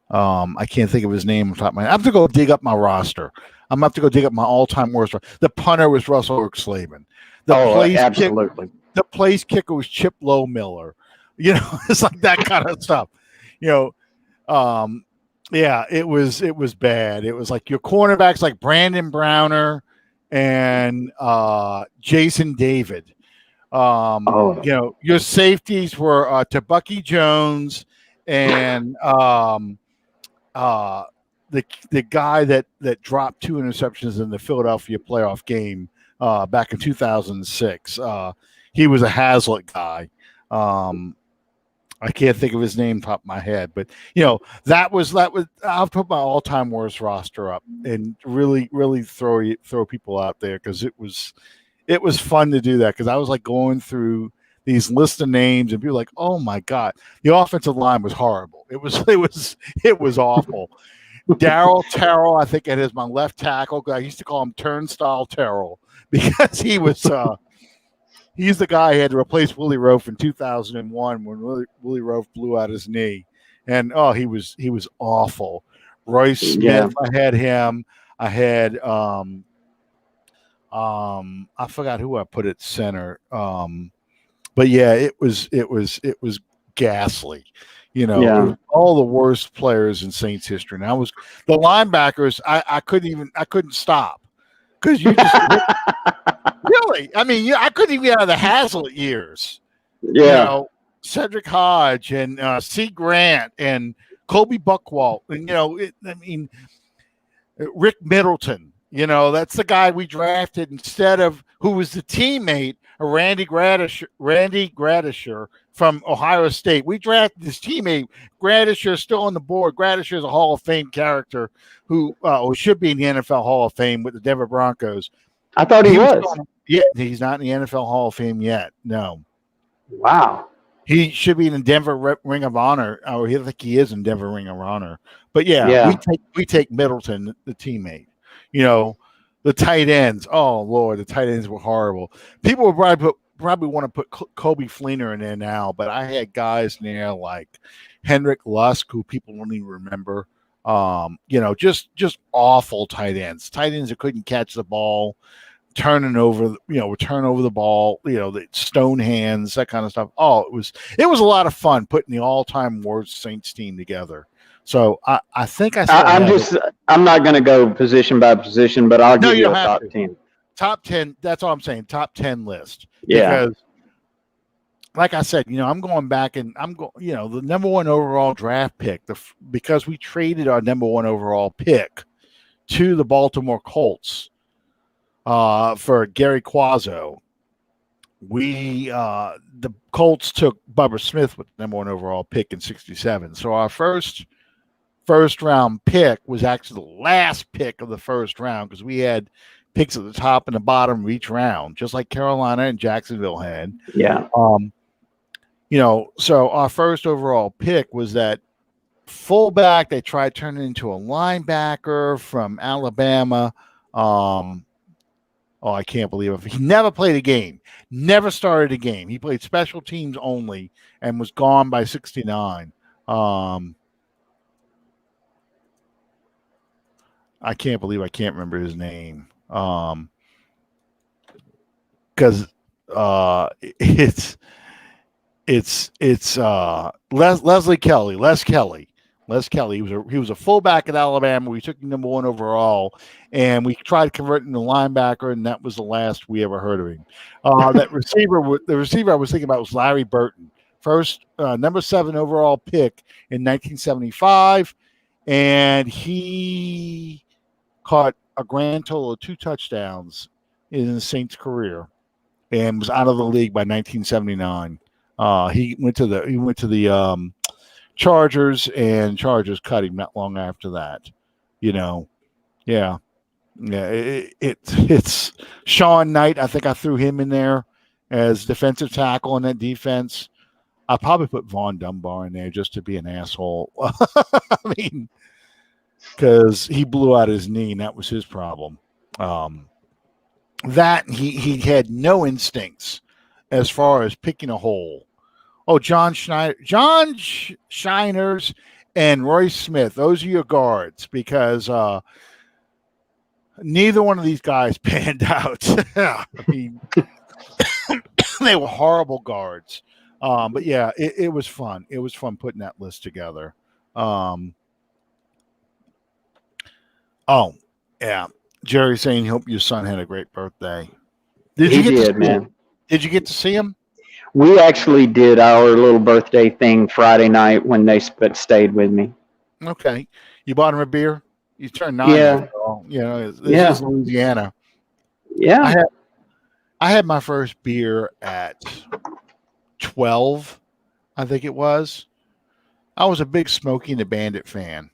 A: I can't think of his name on top of my head. I have to go dig up my roster. I'm going to have to go dig up my all-time worst. The punter was Russell Slavin.
B: Absolutely.
A: The place kicker was Chip Low Miller. It's like that kind of stuff. It was bad. It was like your cornerbacks like Brandon Browner and Jason David. Your safeties were Tabucky Jones and the guy that dropped 2 interceptions in the Philadelphia playoff game back in 2006. He was a Hazlitt guy. I can't think of his name top of my head, but that was I'll put my all-time worst roster up and really throw people out there, because it was fun to do that, because I was like going through these list of names and people like, oh my God, the offensive line was horrible. It was awful. Daryl Terrell, I think it is my left tackle. I used to call him Turnstile Terrell because he was he's the guy who had to replace Willie Roaf in 2001 when Willie Roaf blew out his knee. And he was awful. Royce
B: Yeah.
A: Smith, I had him. I had I forgot who I put at center. But yeah, it was ghastly. It
B: Yeah.
A: was all the worst players in Saints history. And I was the linebackers. I couldn't stop because you just really. I mean, I couldn't even get out of the Hazlitt years. You
B: Yeah.
A: know, Cedric Hodge and C. Grant and Kobe Buckwalt, and I mean, Rick Middleton. That's the guy we drafted instead of who was the teammate of Randy Gradisher from Ohio State. We drafted his teammate. Gradisher is still on the board. Gradisher is a Hall of Fame character who should be in the NFL Hall of Fame with the Denver Broncos.
B: I thought he was.
A: Yeah, he's not in the NFL Hall of Fame yet. No.
B: Wow.
A: He should be in the Denver Ring of Honor, or I think he is in Denver Ring of Honor. But yeah,
B: Yeah.
A: we take Middleton, the teammate. The tight ends. Oh Lord, the tight ends were horrible. People would probably want to put Kobe Fleener in there now, but I had guys in there like Henrik Lusk, who people don't even remember. Just awful tight ends. Tight ends that couldn't catch the ball. Turning over, turn over the ball, the stone hands, that kind of stuff. Oh, it was a lot of fun putting the all-time worst Saints team together. So I think
B: I'm not going to go position by position, but I'll give you a top 10.
A: Top 10. That's all I'm saying. Top 10 list.
B: Yeah.
A: Because, like I said, I'm going back and I'm going. The number one overall draft pick. Because we traded our number one overall pick to the Baltimore Colts. For Gary Quazzo, the Colts took Bubba Smith with the number one overall pick in '67. So our first round pick was actually the last pick of the first round because we had picks at the top and the bottom of each round, just like Carolina and Jacksonville had.
B: Yeah.
A: So our first overall pick was that fullback. They tried turning into a linebacker from Alabama. Oh, I can't believe it. He never played a game, never started a game. He played special teams only and was gone by 69. I can't believe I can't remember his name. Because it's Leslie Kelly, Les Kelly. Les Kelly. He was a fullback at Alabama. We took him number one overall, and we tried converting the linebacker, and that was the last we ever heard of him. The receiver I was thinking about was Larry Burton, first number 7 overall pick in 1975, and he caught a grand total of 2 touchdowns in the Saints' career, and was out of the league by 1979. He went to the Chargers, and Chargers cut him not long after that. Yeah. It's Sean Knight. I think I threw him in there as defensive tackle in that defense. I probably put Vaughn Dunbar in there just to be an asshole. I mean, because he blew out his knee, and that was his problem. That he had no instincts as far as picking a hole. Oh, John Shiners and Royce Smith. Those are your guards because neither one of these guys panned out. I mean, they were horrible guards. But yeah, it was fun. It was fun putting that list together. Oh, yeah. Jerry saying, hope your son had a great birthday. Did you get to see him?
B: We actually did our little birthday thing Friday night when they stayed with me.
A: Okay. You bought him a beer? You turned 9.
B: Yeah.
A: This is Louisiana.
B: Yeah.
A: I had my first beer at 12, I think it was. I was a big Smokey and the Bandit fan.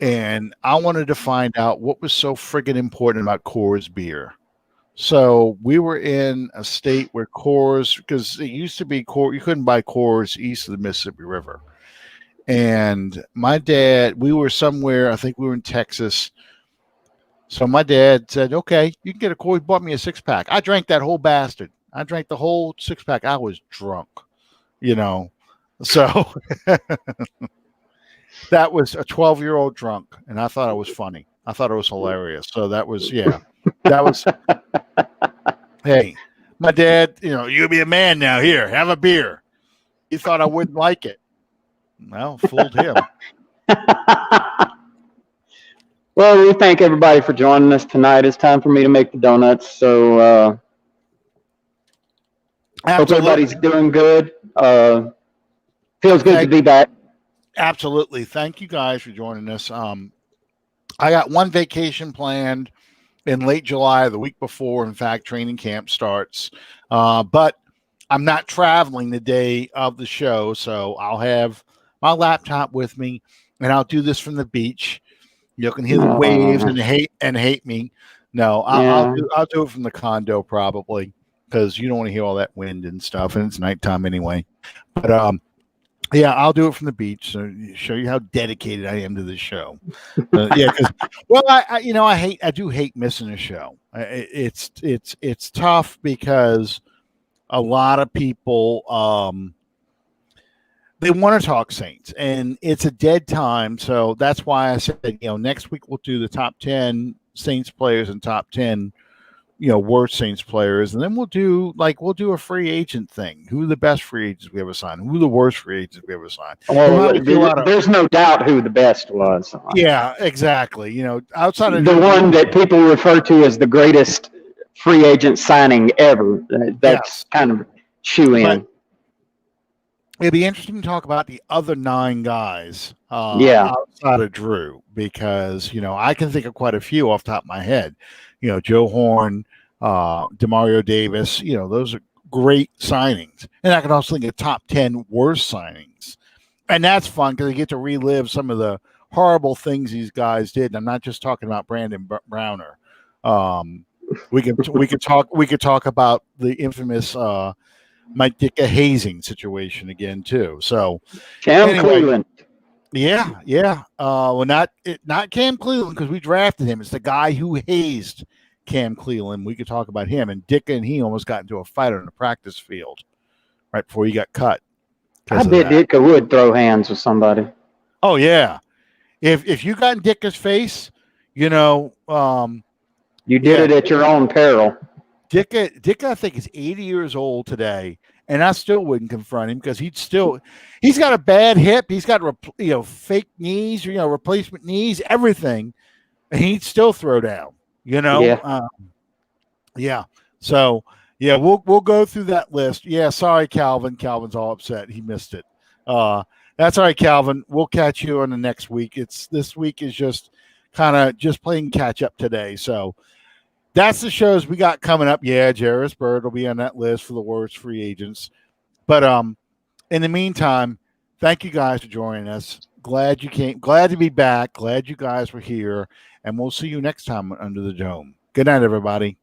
A: And I wanted to find out what was so friggin' important about Coors beer. So we were in a state where Coors, because it used to be Coors, you couldn't buy Coors east of the Mississippi River. And my dad, we were somewhere, I think we were in Texas. So my dad said, okay, you can get a Coors. He bought me a 6-pack. I drank that whole bastard. I drank the whole 6-pack. I was drunk, So that was a 12-year-old drunk, and I thought it was funny. I thought it was hilarious. So that was, that was. Hey, my dad, you be a man now. Here, have a beer. He thought I wouldn't like it. Well, fooled him.
B: Well, we thank everybody for joining us tonight. It's time for me to make the donuts. So hope everybody's doing good. Feels good to be back.
A: Absolutely. Thank you guys for joining us. I got one vacation planned in late July, the week before, in fact, training camp starts. But I'm not traveling the day of the show, so I'll have my laptop with me, and I'll do this from the beach. You can hear the waves and hate me. No, I'll do it from the condo probably, because you don't want to hear all that wind and stuff, and it's nighttime anyway. But I'll do it from the beach, so show you how dedicated I am to this show. Because I do hate missing a show. It's tough because a lot of people they want to talk Saints, and it's a dead time. So that's why I said, next week we'll do the top 10 Saints players and top 10, worst Saints players. And then we'll do a free agent thing. Who are the best free agents we ever signed? Who are the worst free agents we ever signed?
B: Well, there's no doubt who the best was.
A: Yeah, exactly. Outside of
B: the one that people refer to as the greatest free agent signing ever. That's kind of shoe in.
A: It'd be interesting to talk about the other 9 guys outside of Drew, because, I can think of quite a few off the top of my head. Joe Horn, Demario Davis, those are great signings. And I can also think of top 10 worst signings. And that's fun because you get to relive some of the horrible things these guys did. And I'm not just talking about Brandon Browner. We could talk about the infamous Mike Ditka hazing situation again too. So
B: Cam Cleveland.
A: Yeah. Well, not Cam Cleveland, because we drafted him. It's the guy who hazed Cam Cleveland. We could talk about him. And Ditka and he almost got into a fight on the practice field right before he got cut.
B: I bet Ditka would throw hands with somebody.
A: Oh yeah. If you got in Ditka's face, you did
B: it at your own peril.
A: Ditka, I think, is 80 years old today, and I still wouldn't confront him because he's got a bad hip, he's got fake knees, replacement knees, everything, and he'd still throw down. So we'll go through that list. Yeah, sorry, Calvin. Calvin's all upset. He missed it. That's all right, Calvin. We'll catch you on the next week. This week is just kind of just playing catch up today. So that's the shows we got coming up. Yeah, Jarvis Bird will be on that list for the worst free agents. But in the meantime, thank you guys for joining us. Glad you came. Glad to be back. Glad you guys were here. And we'll see you next time Under the Dome. Good night, everybody.